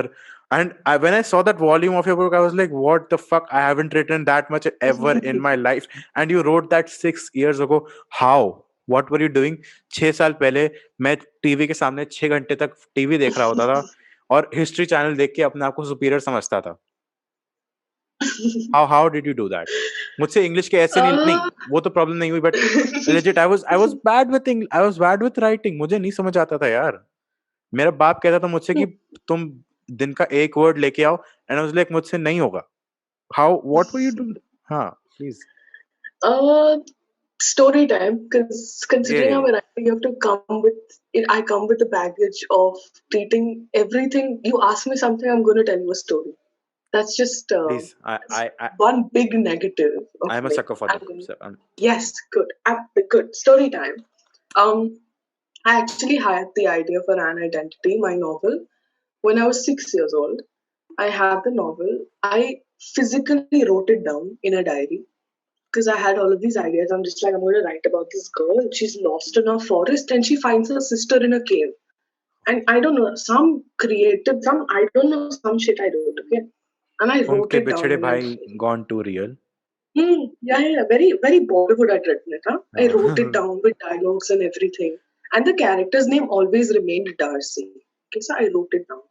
and when I saw that volume of your book, I was like, what the fuck? I haven't written that much ever in my life, and you wrote that 6 years ago. How? What were you doing? 6 साल पहले मैं TV के सामने 6 घंटे तक TV देख रहा होता था और हिस्ट्री चैनल देख के अपने आप को सुपीरियर समझता था. How did you do that? मुझसे इंग्लिश के ऐसे नहीं uh, नहीं वो तो प्रॉब्लम नहीं हुई, but legit I was bad with I was bad with writing. मुझे नहीं समझ आता था यार. मेरा बाप कहता था मुझसे कि तुम दिन का एक वर्ड लेके आओ, एंड आई वाज लाइक, मुझसे नहीं होगा. How what were you do? हाँ, please. uh, story time, because considering I'm ये a writer, you have to come with I come with the baggage of treating everything. You ask me something, I'm going to tell you a story. That's just Please, one big negative of I'm a me. sucker for I'm them. gonna, So, yes, good. Good. Story time. Um, I actually had the idea for An Identity, my novel, when I was 6 years old. I had the novel. I physically wrote it down in a diary because I had all of these ideas. I'm just like, I'm going to write about this girl. She's lost in a forest and she finds her sister in a cave. And I don't know, some creative, I don't know, some shit I wrote, okay? And I wrote it उनके down in बिछड़े a भाई diary. gone too real. Yeah. Very, very Bollywood I'd written it, huh? I wrote it हाँ. down with dialogues and everything. And the character's name always remained Darcy. Okay, so I wrote it down.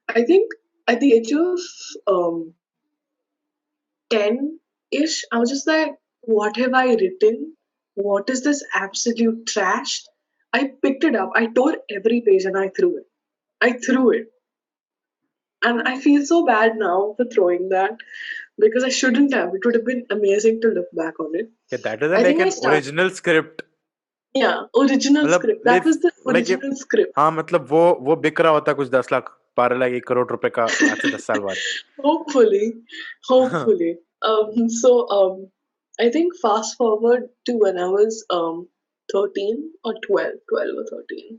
I think at the age of um, 10-ish, I was just like, what have I written? What is this absolute trash? I picked it up, I tore every page and I threw it. I threw it. And I feel so bad now for throwing that because I shouldn't have. It would have been amazing to look back on it. Yeah, that is I like think I an started, original script. yeah, original मतलब script. That was the like original script. हाँ मतलब वो बिक रहा होता कुछ 10 लाख 12 लाख 1 करोड़ रुपए का आज से 10 साल बाद. Hopefully, हाँ. hopefully. I think fast forward to when I was 13 or 12 or 13.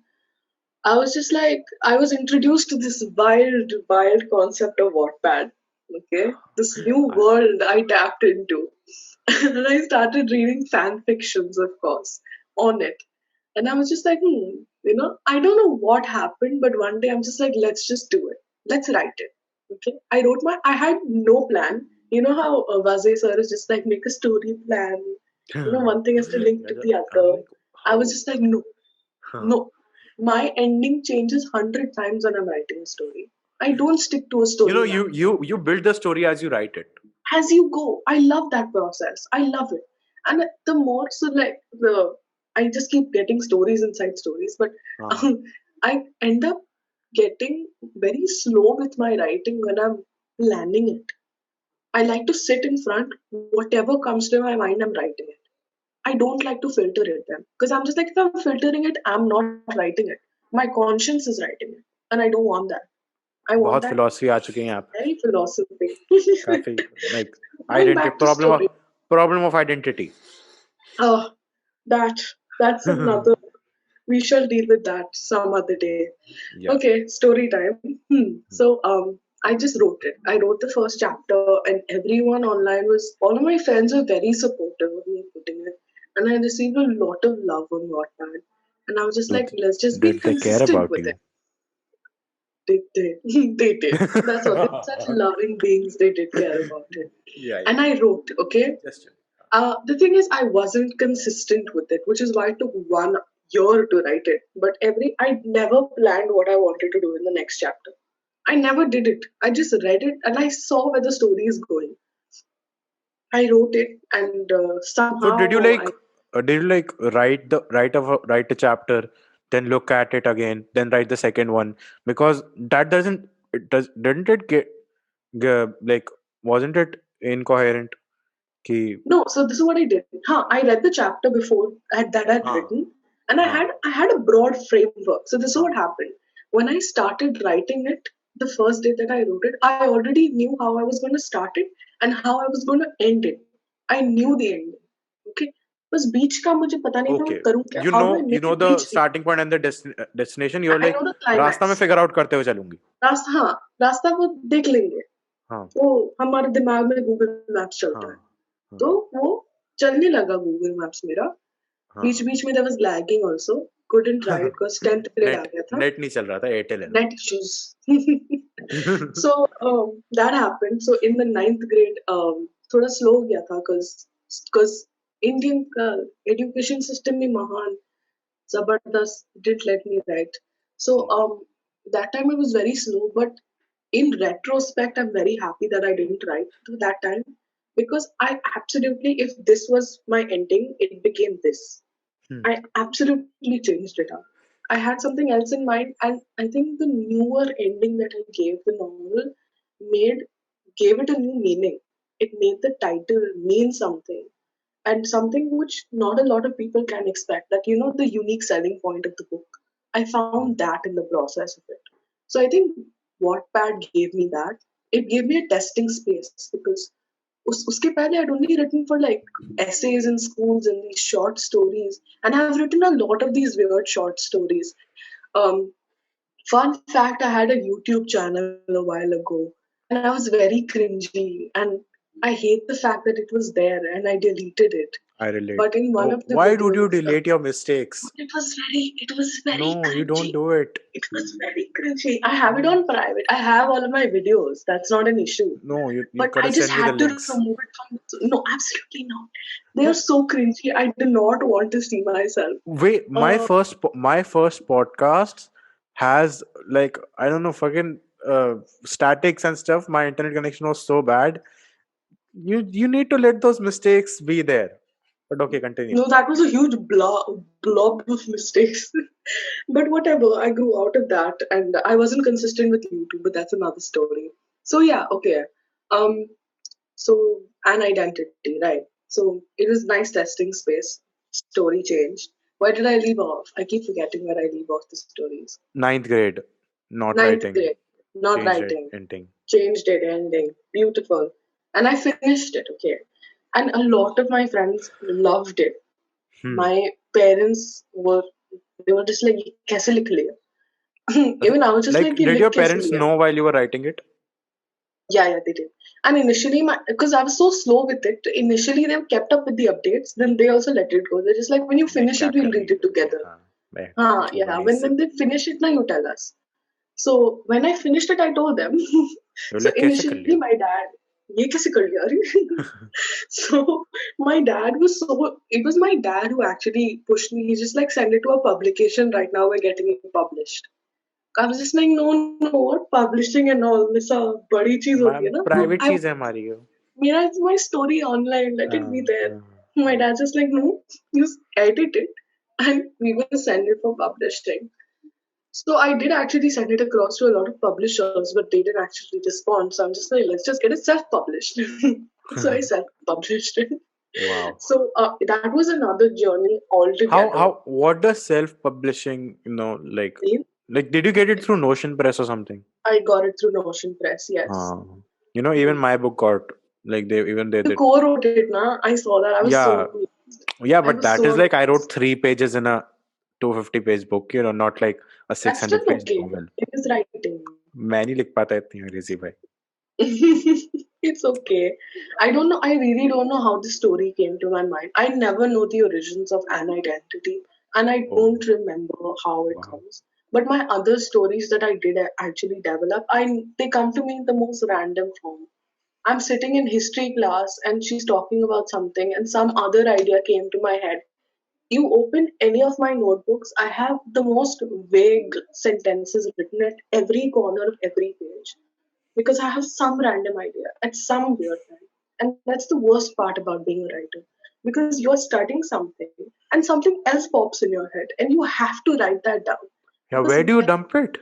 I was just like, I was introduced to this wild concept of Wattpad. Okay, this new world I tapped into, and I started reading fan fictions, of course, on it. And I was just like, I don't know what happened, but one day I'm just like, let's just do it. Let's write it. Okay, I had no plan. You know how Vazay sir is just like, make a story plan. One thing has to link to the I'm other. like I was how. just like, no, हाँ. no, my ending changes 100 times when I'm writing a story. I don't stick to a You know, storyline. you build the story as you write it. As you go, I love that process. I love it. And the more so, like, I just keep getting stories inside stories, but हाँ. I end up getting very slow with my writing when I'm planning it. I like to sit in front, whatever comes to my mind, I'm writing it. I don't like to filter it then. Because I'm just like, if I'm filtering it, I'm not writing it. My conscience is writing it. And I don't want that. I want बहुत that philosophy आ चुकी हैं यहाँ पे. very philosophy. काफी like Going identity back to story. problem of identity. Oh, that that's another. We shall deal with that some other day. Yeah. Okay, story time. I just wrote it. I wrote the first chapter, and everyone online was. All of my friends were very supportive of me putting it, and I received a lot of love on Wattpad. And I was just like, let's just be Did they care consistent about with it. you? They they did. That's all. They're such loving beings. They did care about it. Yeah, And yeah. I wrote. Okay, Just the thing is, I wasn't consistent with it, which is why it took 1 year to write it. But I never planned what I wanted to do in the next chapter. I never did it. I just read it and I saw where the story is going. I wrote it, and so somehow I did you like write a chapter, then look at it again, then write the second one because that doesn't it does didn't it like wasn't it incoherent? Ki, no. So this is what I did. I read the chapter before that I'd हाँ, written, and हाँ, I had a broad framework. So this is what हाँ. happened when I started writing it. The first day that I wrote it, I already knew how I was going to start it and how I was going to end it. I knew the ending. Okay, बस बीच का मुझे पता नहीं था मैं Okay. करूँ क्या. How do I You make know it the reach the starting point and the destination. You're I like know the रास्ता में climax. figure out करते हुए चलूंगी. रास्ता वो देख लेंगे. हाँ, वो हमारे दिमाग में गूगल मैप्स चलता है. हाँ, हाँ, तो वो चलने लगा गूगल मैप्स मेरा. बीच हाँ. बीच में there was lagging also. Couldn't write because 10th grade आ नेट गया था. नेट नहीं चल रहा था एयरटेल है ना. Net issues. So that happened. So in the ninth grade, थोड़ा slow हो गया था because Indian education system में महान Zabardast didn't let me write. So that time I was very slow, but in retrospect, I'm very happy that I didn't write to that time because I absolutely, if this was my ending, it became this. Hmm. I absolutely changed it up. I had something else in mind, and I think the newer ending that I gave the novel made gave it a new meaning. It made the title mean something and something which not a lot of people can expect, that the unique selling point of the book. I found that in the process of it. So I think Wattpad gave me that. it gave me a testing space because uske pehle I'd only written for like essays in schools and these short stories, and I've written a lot of these weird short stories. Um, Fun fact: I had a YouTube channel a while ago, and I was very cringy, and I hate the fact that it was there, and I deleted it. I relate. But in one Oh, of the why would you videos, delete your mistakes? it was very No, you don't cringy. do it. It was very cringy. I have it on private. I have all of my videos. That's not an issue. No, you But gotta I just send me the had to links. remove it from. No, absolutely not. They are No, so cringy. I do not want to see myself. wait, Uh, my first podcast has like I don't know fucking statics and stuff. My internet connection was so bad. You need to let those mistakes be there. But okay, continue. no, that was a huge blob of mistakes. But whatever, I grew out of that, and I wasn't consistent with YouTube, but that's another story. So yeah, okay. Um, so an identity, right? So it was nice testing space. Story changed. Where did I leave off? I keep forgetting where I leave off the stories. Ninth grade, not Ninth writing, grade, not changed it, writing. ending. Changed it, ending. Beautiful. And I finished it, okay. And a lot of my friends loved it. Hmm. My parents were, they were just like, "ये कैसे लिख लिया?" Even I was just Like, like, "ये did लिख your कैसे parents लिया?" know while you were writing it? Yeah, they did. And initially, because I was so slow with it, initially they kept up with the updates. Then they also let it go. They're just like, when you मैं finish क्या it, we'll कर read रही it है? Okay, together. हाँ, मैं Yeah. पूछूंगा नहीं When इससे. they finish it, now you tell us. So when I finished it, I told them. बोले So कैसे कर initially, लिया? my dad, ये कैसे कर लिया रे? So my dad was so. It was my dad who actually pushed me. He just like send it to a publication right now. We're getting it published. I was just like, no, what publishing and all. This a बड़ी चीज होती है ना. Private I चीज है हमारी वो. Mira, it's my story online. Let it be हाँ, there. हाँ, My हाँ. dad's just like, no, you edit it and we will send it for publishing. So I did actually send it across to a lot of publishers, but they didn't actually respond. So I'm just like, let's just get it self-published. So I self-published it. Wow. So that was another journey altogether. How what does self-publishing, like See, did you get it through Notion Press or something? I got it through Notion Press, yes. Uh, even my book got like they You did. co-wrote it, na? I saw that. I was Yeah, so amused. yeah, I but was that so is like I wrote amused. 3 pages in a 250 page book, not like a six That's still hundred page okay. novel. It is writing. मैं नहीं लिख पाता इतनी अंग्रेजी भाई. It's okay. I don't know. I really don't know how the story came to my mind. I never know the origins of an identity, and I Oh, don't remember how it wow. comes. But my other stories that I did actually develop, they come to me in the most random form. I'm sitting in history class, and she's talking about something, and some other idea came to my head. You open any of my notebooks, I have the most vague sentences written at every corner of every page because I have some random idea at some weird time. And that's the worst part about being a writer because you're studying something and something else pops in your head and you have to write that down. Yeah, Because where do you dump it?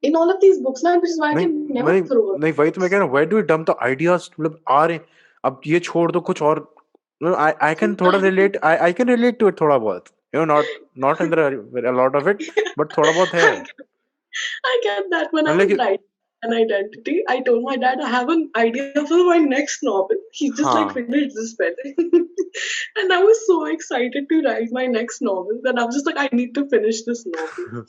in all of these books, now, which is why I नहीं can never नहीं throw नहीं वही तो मैं कह रहा हूँ where do you dump the ideas मतलब आ रहे हैं अब ये छोड़ दो कुछ और I can थोड़ा relate I can relate to it थोड़ा बहुत not in a lot of it but थोड़ा बहुत है. I I get that when I I'm was like writing an identity, I told my dad I have an idea for my next novel. He just like हाँ. finished this spelling. And I was so excited to write my next novel that I was just like, I need to finish this novel.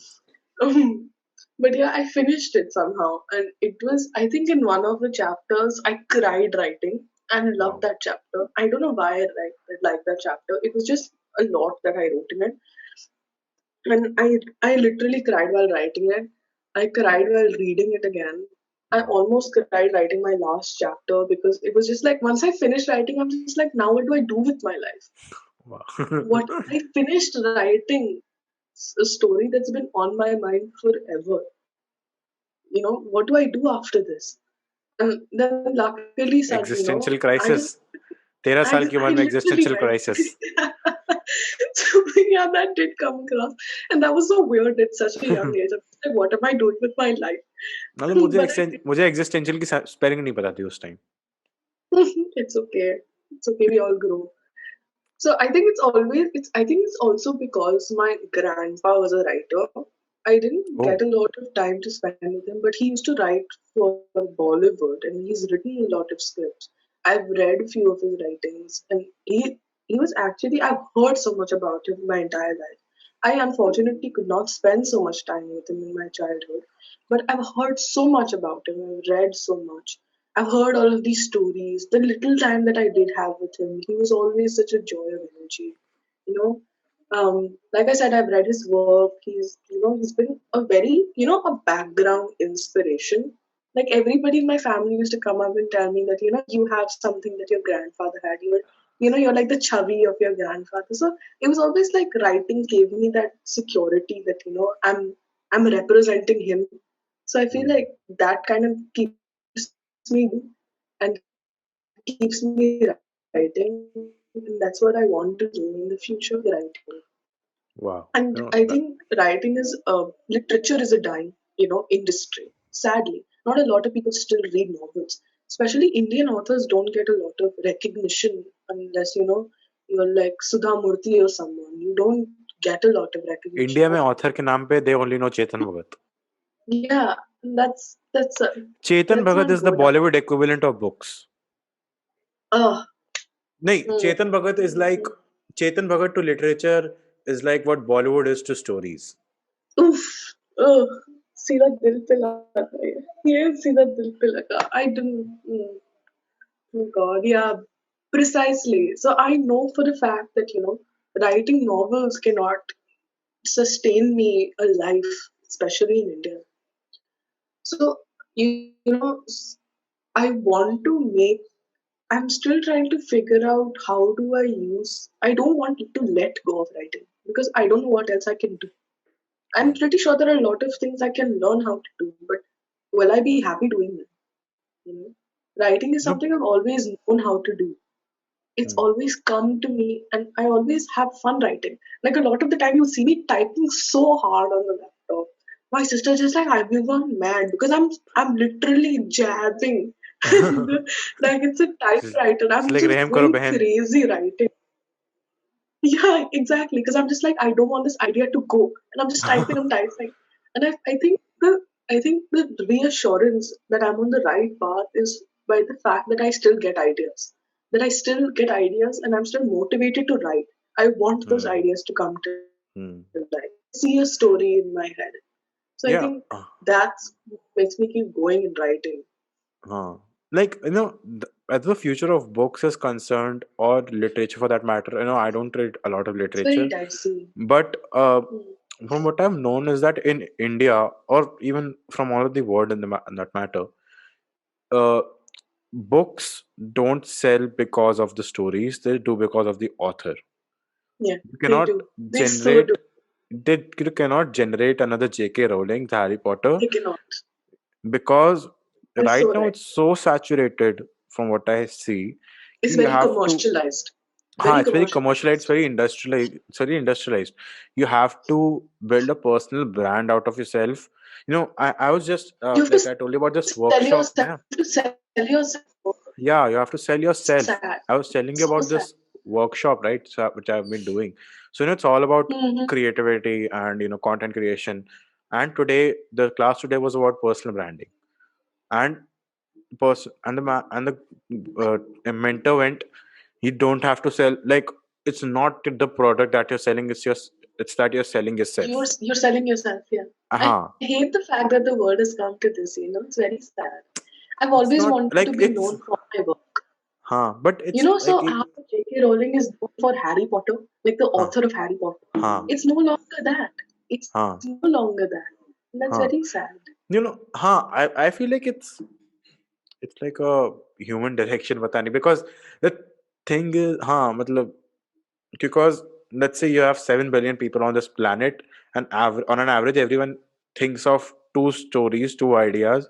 But yeah, I finished it somehow. And it was, I think, in one of the chapters, I cried writing and loved Wow. that chapter. I don't know why I liked that chapter. It was just a lot that I wrote in it. And I literally cried while writing it. I cried while reading it again. I Wow. almost cried writing my last chapter because it was just like once I finished writing, I'm just like, now what do I do with my life? Wow. What I finished writing a story that's been on my mind forever. What do I do after this? And then luckily, son, Existential I just crisis. 13 साल की I उम्र में literally existential went. crisis. So yeah, that did come across, and that was so weird at such a young age. I was like, what am I doing with my life? मतलब But I did. मुझे existential की spelling नहीं पता थी उस time. It's okay. It's okay. We all grow. So I think it's always. I think it's also because my grandpa was a writer. I didn't get Oh, a lot of time to spend with him, but he used to write for Bollywood and he's written a lot of scripts. I've read a few of his writings and he was actually I've heard so much about him my entire life. I unfortunately could not spend so much time with him in my childhood, but I've heard so much about him. I've read so much. I've heard all of these stories. The little time that I did have with him, he was always such a joy of energy. You know, like I said, I've read his work. He's been a very, a background inspiration. Like everybody in my family used to come up and tell me that, you have something that your grandfather had. You're like the chavi of your grandfather. So it was always like writing gave me that security that, I'm representing him. So I feel like that kind of keeps me and keeps me writing. And that's what I want to do in the future, writing more. And I think wow. That, literature is a dying, industry. Sadly, not a lot of people still read novels. Especially Indian authors don't get a lot of recognition unless you're like Sudha Murthy or someone. You don't get a lot of recognition. India में author के नाम पे they only know Chetan Bhagat. Yeah, Chetan that's Bhagat not is the good. Bollywood equivalent of books. Oh, नहीं, hmm, Chetan Bhagat is like, Chetan Bhagat to literature is like what Bollywood is to stories. oof, oh, सीधा दिल पे लगा ये. ये सीधा दिल पे लगा. I didn't. Oh God, yeah, precisely. So I know for a fact that writing novels cannot sustain me a life, especially in India. So I want to make. I'm still trying to figure out how do I use. I don't want to let go of writing because I don't know what else I can do. I'm pretty sure there are a lot of things I can learn how to do, but will I be happy doing them? Writing is No. something I've always known how to do. It's Hmm. always come to me and I always have fun writing. Like a lot of the time you see me typing so hard on the laptop. My sister just like I've been gone mad because I'm literally jabbing. Like it's a typewriter. It's I'm like just रहम करो going बहन. crazy writing. Yeah, exactly. Because I'm just like, I don't want this idea to go. And I'm just typing, I'm typing. And I think the reassurance that I'm on the right path is by the fact that I still get ideas. That I still get ideas and I'm still motivated to write. I want those Hmm. ideas to come to life. Hmm. I see a story in my head. So I Yeah. think that's what makes me keep going and writing. Huh. Like, as the future of books is concerned, or literature for that matter, I don't read a lot of It's very literature, dicey. but Hmm. from what I've known is that in India, or even from all of the world in that matter, uh, books don't sell because of the stories, they do because of the author. Yeah, You they cannot do. They so do. generate, you cannot generate another J.K. Rowling, the Harry Potter, They cannot. because You're right so now right. it's so saturated from what I see. It's कि you very have to, commercialized. हाँ, Very it's very commercialized, it's commercialized. very industrialized, it's very industrialized. You have to build a personal brand out of yourself. I was just You have to like I told you about this sell yourself. workshop. You have Yeah, to sell yourself. yeah, you have to sell It's yourself. sad. I was telling you So about sad. this workshop, right? So, which I've been doing. So it's all about Mm-hmm. creativity and content creation. And today, the class today was about personal branding. And person and the mentor went. You don't have to sell, like, it's not the product that you're selling. It's that you're selling You're yourself. you're selling yourself. Yeah. I Uh-huh. hate the fact that the world has come to this. It's very sad. I've always It's not wanted to be like known it's, for my work. but it's So like how J.K. Rowling is known for Harry Potter, like the huh, author of Harry Potter. huh, It's no longer that. It's no huh, longer that. And that's very huh. sad. I feel like it's like a human direction, पता नहीं, because the thing is, मतलब, because let's say you have 7 billion people on this planet, and on an average everyone thinks of two stories, two ideas.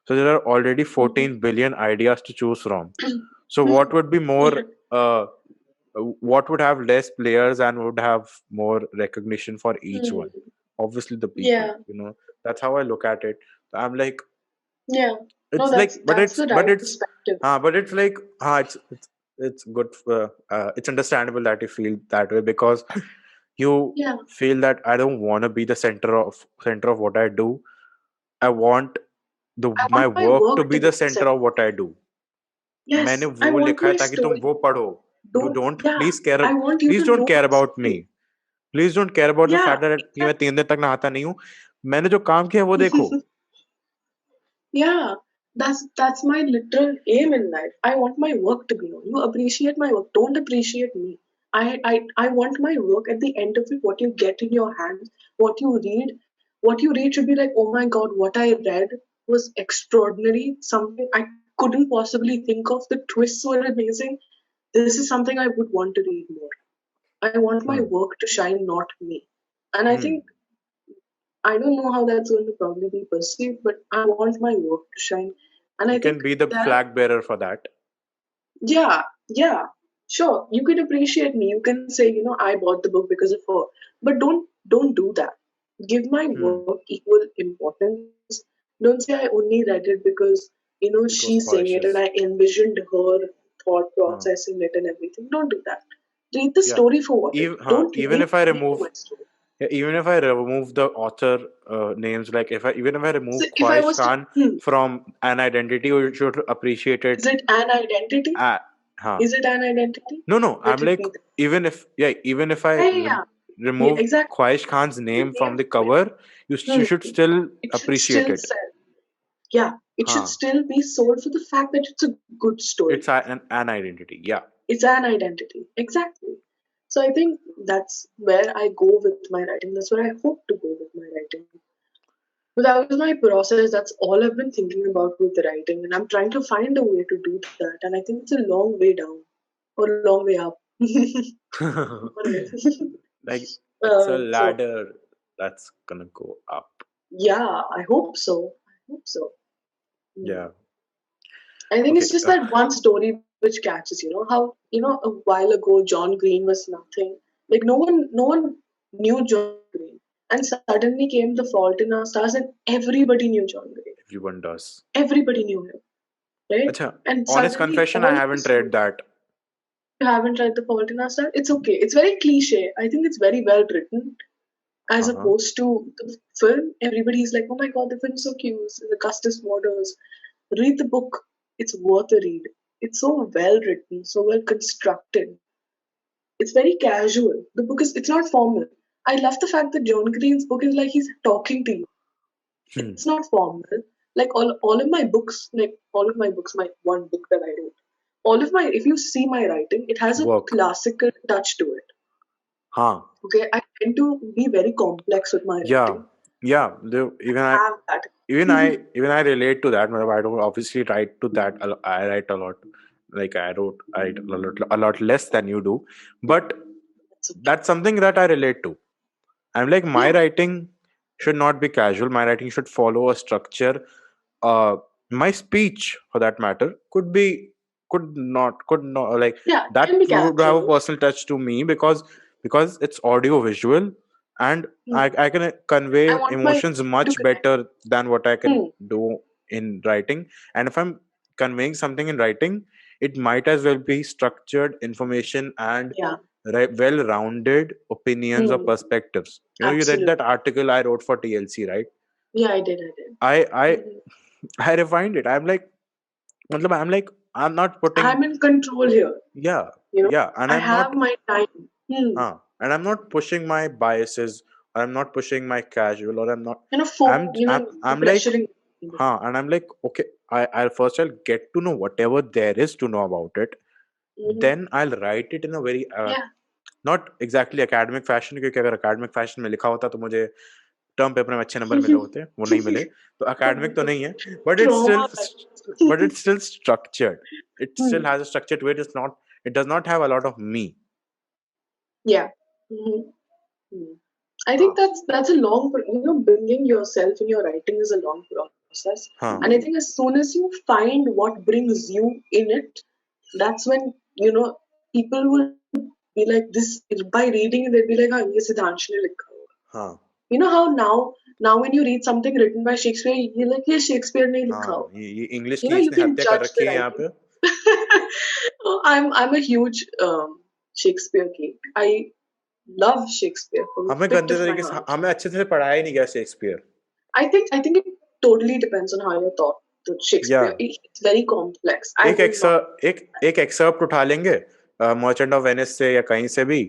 So there are already Mm-hmm. 14 billion ideas to choose from. So what would be more, Yeah. uh, what would have less players and would have more recognition for each one? Hmm. Obviously the people, Yeah. that's how I look at it. I'm like, Yeah. No, it's that's like, but that's it's the but right it's perspective. but it's like, it's good, it's understandable that you feel that way, because You Yeah. feel that I don't want to be the center of what I do. I want the I my want my work to work be to the be the center center. of what I do. मैंने Yes, I वो want लिखा है my ताकि तुम story. वो पढ़ो. You Don't, don't yeah, please care. I want you Please to don't know care my about me. story. Please don't care about the Yeah, fact that कि मैं 3 दिन तक नहाता नहीं हूँ. मैंने जो काम किया है वो देखो. exactly. Yeah, that's my literal aim in life. I want my work to be known. You appreciate my work. Don't appreciate me. I want my work at the end of it, what you get in your hands, what you read should be like, oh my god, what I read was extraordinary, something I couldn't possibly think of. The twists were amazing. This is something I would want to read more. I want my Hmm. work to shine, not me. And I Hmm. think I don't know how that's going to probably be perceived, but I want my work to shine. And I You think can be the there are, flag bearer for that. yeah, yeah, sure, you can appreciate me. You can say, I bought the book because of her, but don't do that. Give my Hmm. work equal importance. Don't say I only read it because It was she's saying it and I Khwahish's. envisioned her thought Huh. process in it and everything. Don't do that. Read the Yeah. story for what it is. Don't Even read if I into remove my story. Yeah, even if I remove the author names, like if I remove So if I Khwahish was to, Khan from an identity, you should appreciate is it. it an identity? Uh, huh. Is it an identity? No, no. Let I'm it like be that. even if I Yeah, yeah, yeah. Yeah, remove exactly. Khwahish Khan's The name from name the for it. cover, you should still It should appreciate still it. sell. Yeah, it should Huh. still be sold for the fact that it's a good story. It's an identity. Yeah. It's an identity. Exactly. So I think that's where I go with my writing. That's where I hope to go with my writing. But that was my process. That's all I've been thinking about with writing. And I'm trying to find a way to do that. And I think it's a long way down or a long way up. Like it's a So ladder that's gonna go up. yeah, I hope so. I hope so. Hmm. Yeah. I think Okay. it's just that one story which catches. How a while ago John Green was nothing. Like no one knew John Green, and suddenly came The Fault in Our Stars, and everybody knew John Green. Everyone does. Everybody knew him, right? Acha, And honest suddenly confession, I all of a haven't read sudden, that. you haven't read The Fault in Our Stars. It's okay. It's very cliche. I think it's very well written. As Uh-huh. opposed to the film, everybody's like, "Oh my god, the film's so cute." The cast is models. Read the book. It's worth a read. It's so well written, so well constructed. It's very casual. The book is it's not formal. I love the fact that John Green's book is like he's talking to you. Hmm. It's not formal. Like all of my books, my one book that I wrote, all of my if you see my writing, it has a Work. classical touch to it. Huh. Okay, I tend to be very complex with my Yeah. writing. Yeah. Have that. Even I relate to that. I don't obviously write to that. I write a lot. Like I write a lot less than you do, but That's okay. that's something that I relate to. I'm like my Yeah, writing should not be casual. My writing should follow a structure. My speech, for that matter, could not like yeah, it that can be would have a casual. personal touch to me because it's audio visual, and Hmm. I can I convey want my emotions to much connect. better than what I can Hmm. do in writing. And if I'm conveying something in writing, it might as well be structured information and Yeah. well-rounded opinions or Hmm. perspectives. You read that Absolutely. article I wrote for TLC, right? Yeah, I did. I did. I I Mhm. I refined it. I'm not putting. I'm in control here. Yeah, You know, yeah, and I I'm have not. my time. And I'm not pushing my biases, or I'm not pushing my casual, or I'm not. I'm like, Pressuring. and I'm like, okay. I'll get to know whatever there is to know about it. Mm-hmm. Then I'll write it in a very Yeah. not exactly academic fashion, क्योंकि अगर academic fashion में लिखा होता तो मुझे term paper में अच्छे number मिले होते, वो नहीं मिले, तो academic तो नहीं है, but Trauma. it's still structured. It still Hmm. has a structure to it. It does not have a lot of me. Yeah. Mm-hmm. Hmm. I think Huh. that's a bringing yourself in your writing is a long process, and I Huh. think as soon as you find what brings you in it, that's when people will be like this by reading it. They'll be like, "हाँ ये सिद्धांश ने लिखा होगा." Huh. You know how now when you read something written by Shakespeare, you're like, "ये Shakespeare ने लिखा हाँ, होगा." ये इंग्लिश की You इसने can हत्या कर judge रखी the है यहाँ writing. पे. I'm a huge Shakespeare geek. I love Shakespeare from the हमें pit गंदे of my तरीके से heart. हमें अच्छे से पढ़ाया ही नहीं गया Shakespeare. I think it totally depends on how you're taught the या Shakespeare. It's very complex. I एक will not. एक एक्सर्प्ट उठा लेंगे मर्चेंट ऑफ वेनिस से या कहीं से भी,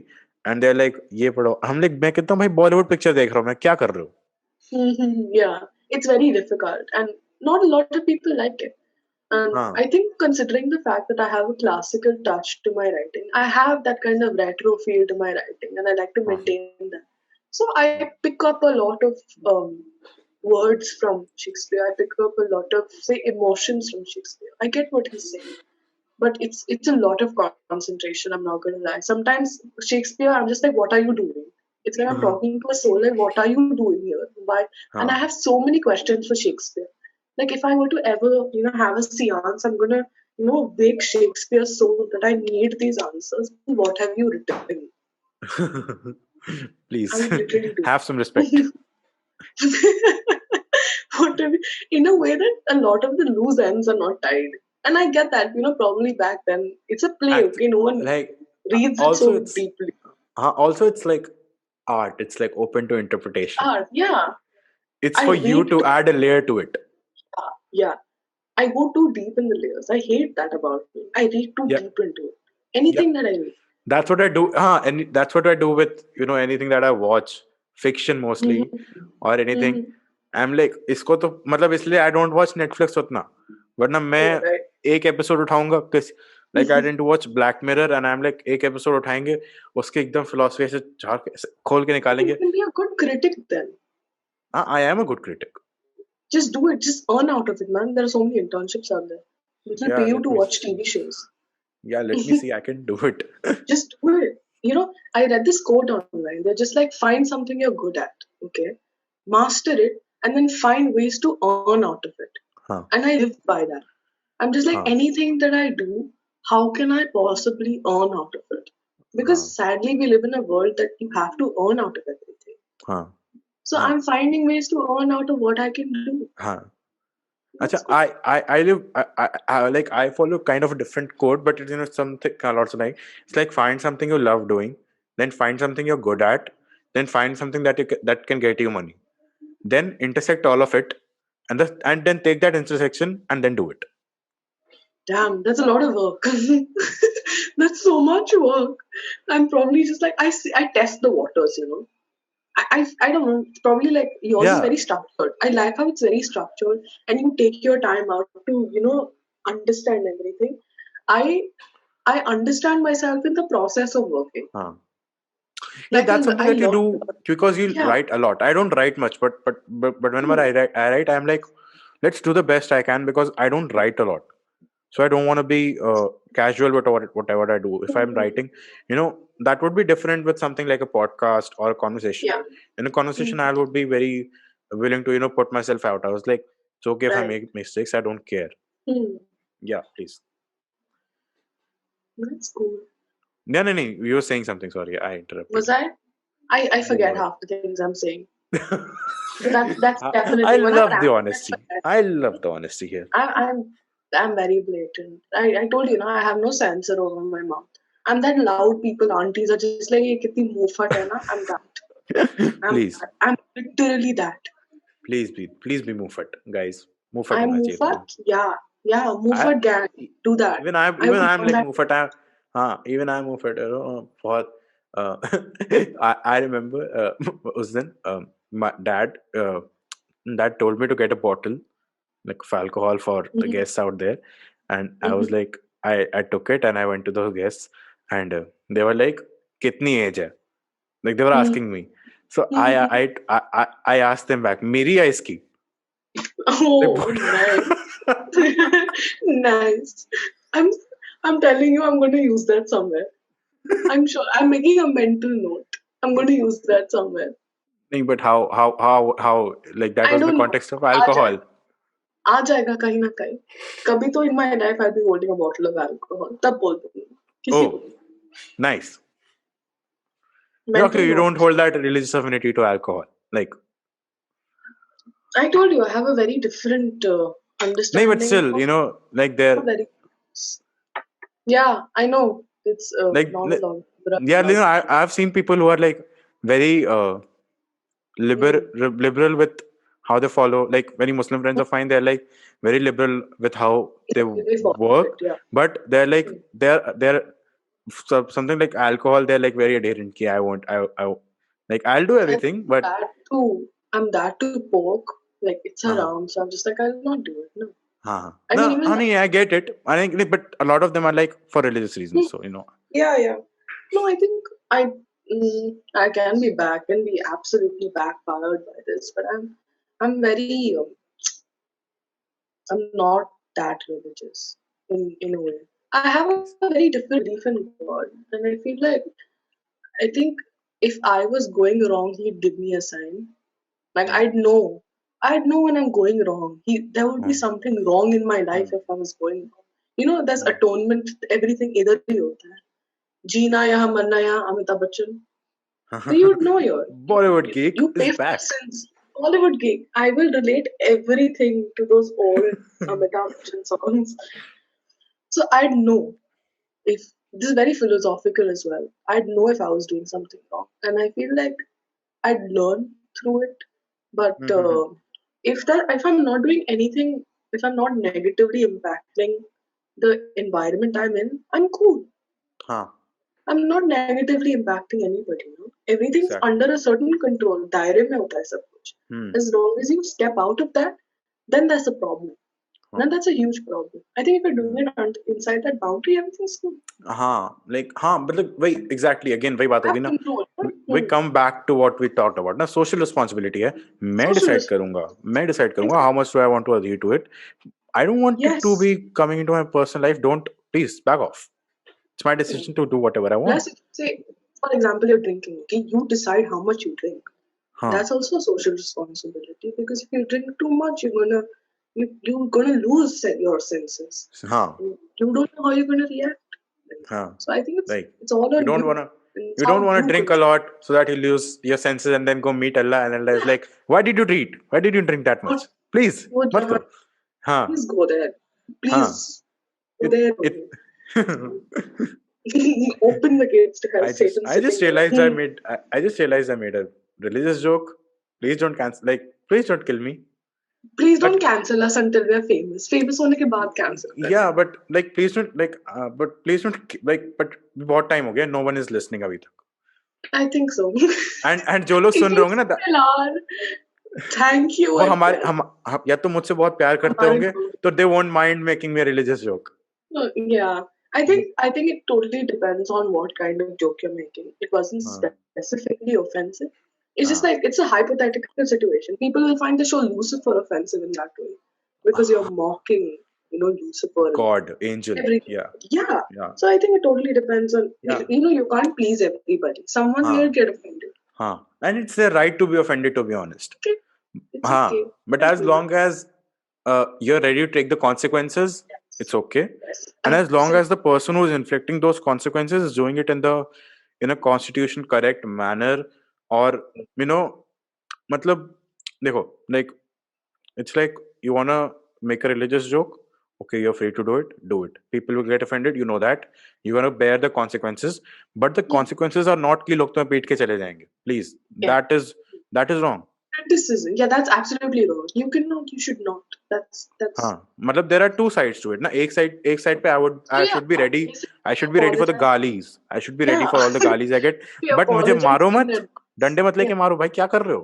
एंड दे लाइक ये पढ़ो. हम लाइक मैं कहता हूँ भाई बॉलीवुड पिक्चर देख रहा हूँ मैं, क्या कर रहे हो? Yeah, it's very difficult, and not a lot of people like it. And हाँ. I think, considering the fact that I have a classical touch to my writing, I have that kind of retro feel to my writing, and I like to हाँ. maintain that. So I pick up a lot of words from Shakespeare. I pick up a lot of, say, emotions from Shakespeare. I get what he's saying, but it's a lot of concentration. I'm not gonna lie. Sometimes Shakespeare, I'm just like, what are you doing? It's like I'm हाँ. talking to a soul. Like, what are you doing here? Why? And I हाँ. have so many questions for Shakespeare. Like, if I were to ever, have a seance, I'm gonna, wake Shakespeare so that I need these answers. What have you written? I Please would literally do. have some respect. What have you, in a way that a lot of the loose ends are not tied. And I get that, probably back then it's a play, Act okay? No one like reads it also so it's deeply. also it's like art. It's like open to interpretation. Art, yeah. It's I for you read to add a layer to it. yeah. I go too deep in the layers. I hate that about me. I read too Yeah. deep into it. Yeah. Anything that I read. That's what I do. And that's what I do with anything that I watch, fiction mostly, Mm-hmm. or anything. Mm-hmm. I'm like इसको तो मतलब इसलिए I don't watch Netflix उतना, वरना Oh, मैं right. एक episode उठाऊंगा किस like I didn't watch Black Mirror and I'm like एक एपिसोड उठाएंगे उसके एकदम फिलोसफी से झाड़ के खोल के You निकालेंगे. can be a good critic then. I am a good critic. Just do it. Just earn out of it, man. There are so many internships out there. It will Yeah, pay you let to me watch see. TV shows. Yeah, let me see. I can do it. Just do it. I read this quote online. They're just like, find something you're good at, okay? Master it, and then find ways to earn out of it. हाँ. And I live by that. I'm just like, हाँ. anything that I do, how can I possibly earn out of it? हाँ. Because sadly, we live in a world that you have to earn out of everything. हाँ. So हाँ. I'm finding ways to earn out of what I can do. हाँ. That's Acha, good. I live I like I follow kind of a different code, but it's something also like it's like find something you love doing, then find something you're good at, then find something that that can get you money, then intersect all of it, and then take that intersection and then do it. Damn, that's a lot of work. That's so much work. I'm probably just like, I test the waters. I don't know. It's probably like yours is Yeah, very structured. I like how it's very structured and you take your time out to, understand everything. I I understand myself in the process of working. huh. Yeah, Like that's something I that you learn a do lot. because you Yeah. write a lot. I don't write much, but whenever Hmm. I write, I'm like, let's do the best I can because I don't write a lot. So I don't want to be casual with whatever I do. If I'm Hmm. writing, that would be different with something like a podcast or a conversation. Yeah. In a conversation, Hmm. I would be very willing to put myself out. I was like, it's okay if I Right. make mistakes. I don't care. Hmm. Yeah, please. That's cool. No, no, no. You were saying something. Sorry, I interrupted Was you. I You forget were. half the things I'm saying. But that's I definitely when I'm love the rambling, I honesty. forget. I love the honesty here. I'm very blatant. I told you, I have no censor over my mouth. I'm that loud people, aunties are just like, "Ye kitni mufat hai na?" I'm that. I'm Please, that. I'm literally that. please be Mufat, guys. Mufat I'm होना चाहिए mufat. तुम्हें. Yeah, I mufat gang. Do that. I even would I'm want like that. Mufat. Even I'm Mufat. बहुत I remember उस दिन my dad told me to get a bottle like of alcohol for the Mhm, guests out there, and I was mhm, like I took it and I went to those guests, and they were like कितनी age है, like they were mhm, asking me. So mhm. I asked them back मेरी या इसकी. Oh, nice. Like, Nice. I'm I'm telling you, I'm going to use that somewhere. I'm sure. I'm making a mental note. I'm going to use that somewhere. नहीं, but how like that I was in the don't know. context of आ जाए alcohol. आ जाएगा कहीं ना कहीं. कभी तो in my life I'll be holding a bottle of alcohol. तब बोल दूंगी. किसी को Oh, भी. nice. Mental Okay, you don't note. hold that religious affinity to alcohol. Like, I told you I have a very different no, but understanding still, of like there. very. Yeah, I know. It's Like, not allowed. yeah, I've seen people who are like very Mm. liberal with how they follow. Like many Muslim friends of mine, they're like very liberal with how they Yeah, they follow it. work, Yeah. but they're like Mm. they're something like alcohol. They're like very adherent. Ki, like I'll do I'm everything, but that too. I'm that too pork. Like it's around, so I'm just like I'll not do it. No. I mean no, even honey, I get it. I think, like, but a lot of them are like for religious reasons. So yeah, yeah. No, I think I can be back and be absolutely backfired by this, but I'm very I'm not that religious in a way. I have a very different belief in God, and I feel like I think if I was going wrong, He'd give me a sign. Like Hmm. I'd know when I'm going wrong. There would be Hmm. something wrong in my life Hmm. if I was going wrong. You know, there's Hmm. atonement. Everything इधर ही होता है. जीना यहाँ मरना यहाँ Amitabh Bachchan. So you'd know Bollywood geek you is pay for your back. sins. Bollywood gig. I will relate everything to those old Amitabh Bachchan songs. So I'd know if this is very philosophical as well. I'd know if I was doing something wrong, and I feel like I'd learn through it. But if I'm not doing anything, if I'm not negatively impacting the environment I'm in, I'm cool. Huh. I'm not negatively impacting anybody. You know? Everything's Exactly. under a certain control. दायरे में होता है सब कुछ. Hmm. As long as you step out of that, then that's a problem. Huh. Then that's a huge problem. I think if you're Hmm. doing it inside that boundary, everything's good. हाँ like हाँ मतलब वही exactly again वही बात Have होगी ना. control. We come back to what we talked about ना, social responsibility है. Social मैं decide करूंगा how exactly. much do I want to adhere to it. I don't want it to Yes. be coming into my personal life. Don't, please back off. It's my decision to do whatever I want. Plus, if say, for example, you're drinking, okay, you decide how much you drink. Huh. That's also a social responsibility because if you drink too much, you're gonna lose your senses. Huh. You don't know how you're gonna react. Huh. So I think it's Like it's all you on don't you, wanna and it's you don't how wanna you drink a control. lot so that you lose your senses and then go meet Allah and Allah is like, why did you drink? Why did you drink that Not much? Please, go mat Jahan, karo. Huh. please go there. Huh. Please go It there it only. Open the gates to hell. Satan I just sitting realized there. I just realized I made a religious joke. Please don't cancel, like, please don't kill me. Please don't But cancel us until we're famous. Famous होने के बाद cancel yeah, करना. but like please don't like but please don't like but बहुत time हो गया, no one is listening अभी तक. I think so. And जो लोग If सुन रहे you होंगे ना, still are, thank you, वो I हमारे guess. हम या तो मुझसे बहुत प्यार करते हमारे होंगे दोस्त. तो they won't mind making me a religious joke. Yeah, I think it totally depends on what kind of joke you're making. It wasn't हाँ, specifically offensive. It's just like हाँ. it's a hypothetical situation. People will find the show Lucifer offensive in that way because you're mocking, Lucifer and God, angel, everything. yeah, Yeah. yeah, So I think it totally depends on yeah, you can't please everybody. Someone will हाँ, get offended. हाँ. And it's their right to be offended, to be honest. Okay, it's हाँ, okay. but Just as do it. long as you're ready to take the consequences, it's Yes. okay. Yes. And as long as Absolutely. the person who's inflicting those consequences is doing it in a constitution correct manner, or you know, matlab, देखो, like it's like you wanna make a religious joke, okay, you're free to do it. People will get offended, you know that. You're gonna bear the consequences, but the Yeah. consequences are not कि लोग तुम्हें पीट के चले जाएंगे. Please, Yeah. that is wrong. Criticism. Yeah, that's absolutely wrong. You cannot. You should not. That's. हाँ मतलब there are two sides to it ना. एक side पे So I yeah, should be ready. basically I we should be ready for the apologize. galis. I should be ready Yeah, for all the galis I get. we But मुझे apologize मारो in मत. advance. डंडे मत Yeah, लेके मारो भाई, क्या कर रहे हो?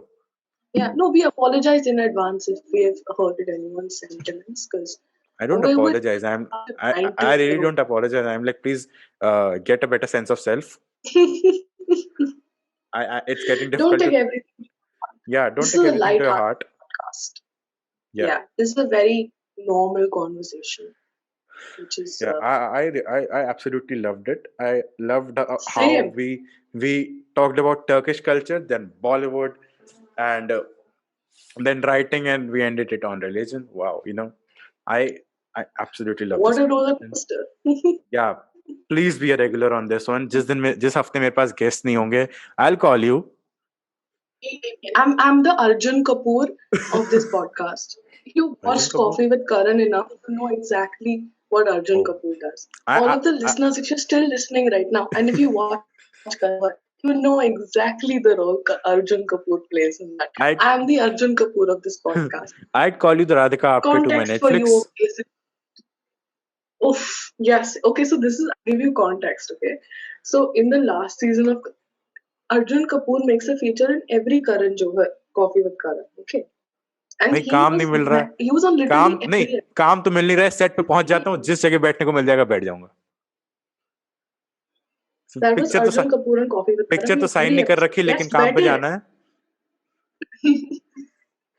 yeah. No, we apologize in advance if we have hurted anyone's sentiments because I don't we're apologize. I really don't year-old. apologize. I'm like, please get a better sense of self. It's getting Don't difficult take to, everything. yeah, don't This take is a everything to your light-hearted heart. podcast. Yeah. Yeah, this is a very normal conversation, which is Yeah, I absolutely loved it. I loved how same. we talked about Turkish culture, then Bollywood, and then writing, and we ended it on religion. Wow, I I absolutely love this What a roller conversation. coaster. Yeah, please be a regular on this one. जिस हफ्ते मेरे पास guest नहीं होंगे, I'll call you. I'm the Arjun Kapoor of this podcast. If you Arjun watched Kapoor. Coffee with Karan enough, you know exactly what Arjun Oh, Kapoor does. I, All I, of the I, listeners, if you're still listening right now, and if you watch Karwar, you know exactly the role Arjun Kapoor plays in that. I'd, I am the Arjun Kapoor of this podcast. I'd call you the Radhika Apte to my Context for you, Netflix. okay? Oof, yes. Okay, so this is, I'll give you context, okay? So in the last season of Arjun Kapoor makes a feature in every Karan Johar, Coffee with Karan, okay? And भाई काम नहीं मिल रहा है, he was on काम literally नहीं, every काम तो मिल नहीं रहा है, सेट पे पहुंच जाता हूँ, episode. जिस जगह बैठने को मिल जाएगा बैठ जाऊंगा. That was पिक्चर तो Arjun Kapoor and Coffee with picture Karan तो in साइन every नहीं कर episode. रखी, लेकिन Yes, काम पे बैठे. जाना है.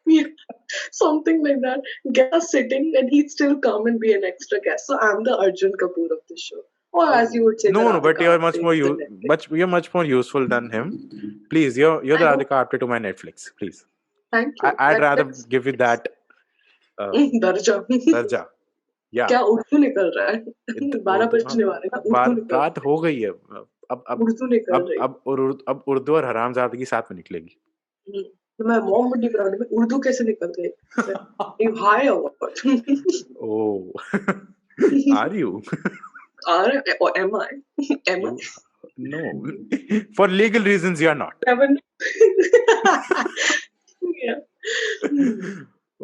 Yeah, something like that. Get us sitting and he'd still come and be an extra guest. So I'm the Arjun Kapoor of this show. Or as you would say, the No, but Radhika you're much Apte more of the Netflix. you're much more useful than him. Please, you're the I hope. Radhika Apte to my Netflix. Please, Thank you. I'd rather That's give you that दर्जा. darja. Yeah. क्या उर्दू निकल रहा है? 12 उर्दू, बजने वाले ना, उर्दू निकल बात रही हो गई है. है. उर्दू निकल रही है. अब उर्दू और हरामजादगी साथ में निकलेगी. तो मैं मोहम्मद डिबरानी में उर्दू कैसे निकल गई? You high award. Oh, are you? Or am I? Am I? You no. For legal reasons, you are not. Never know. Yeah.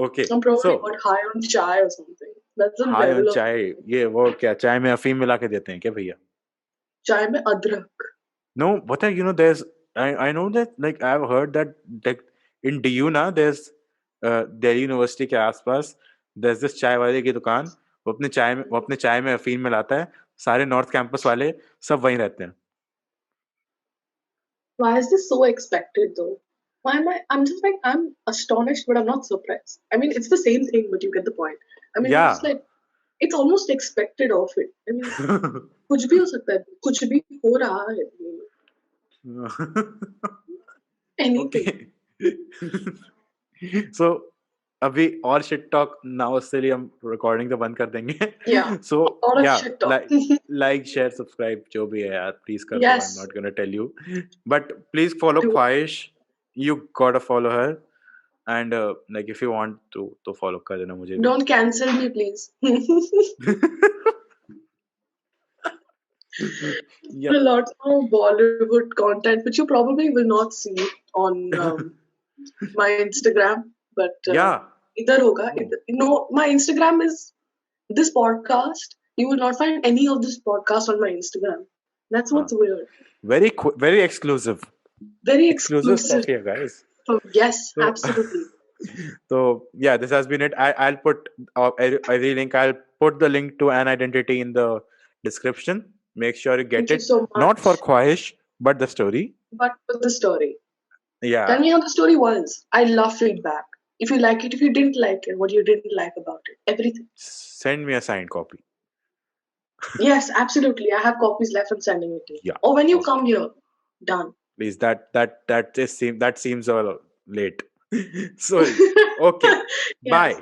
Okay, I'm probably so got high on chai or something. That's the high on level of chai. ये वो क्या चाय में अफीम मिला के देते हैं क्या भैया? chai में अदरक. No, what are there's I know that like I've heard that like in DU ना there's Delhi University के आसपास there's this चाय वाले की दुकान. वो अपने चाय में अफीम मिलाता है. सारे नॉर्थ कैंपस वाले सब वहीं रहते हैं. Why is this so expected though? Why am I? I'm just like, I'm astonished, but I'm not surprised. I mean, it's the same thing, but you get the point. I mean, it's just Yeah. like, it's almost expected of it. I mean, कुछ भी हो सकता है, कुछ भी हो रहा है. Anything. Okay. So अभी और shit talk now उससे लिए हम recording तो बंद कर देंगे. Yeah. So All of yeah, shit talk. like, share, subscribe जो भी है यार please कर दो. Yes. I'm not gonna tell you, but please follow Do. Khwahish. You gotta follow her, and like if you want to follow कर देना मुझे भी. Don't cancel me, please. Yep. A lot of Bollywood content, which you probably will not see on my Instagram, but Yeah. इधर होगा. No, my Instagram is this podcast. You will not find any of this podcast on my Instagram. That's what's weird. Very exclusive. Very Exclusive exclusive. stuff here, guys. Yes, So- absolutely. So yeah, this has been it. I'll put every link. I'll put the link to An Identity in the description. Make sure you get Thank you it. so much. Not for Khwahish, but the story. But with the story. Yeah. Tell me how the story was. I love feedback. If you like it, if you didn't like it, what you didn't like about it, everything. Send me a signed copy. Yes, absolutely. I have copies left. I'm sending it to you. Yeah. Or when you Okay. come here, done. Please, that seems late. Sorry. Okay. Yes. Bye.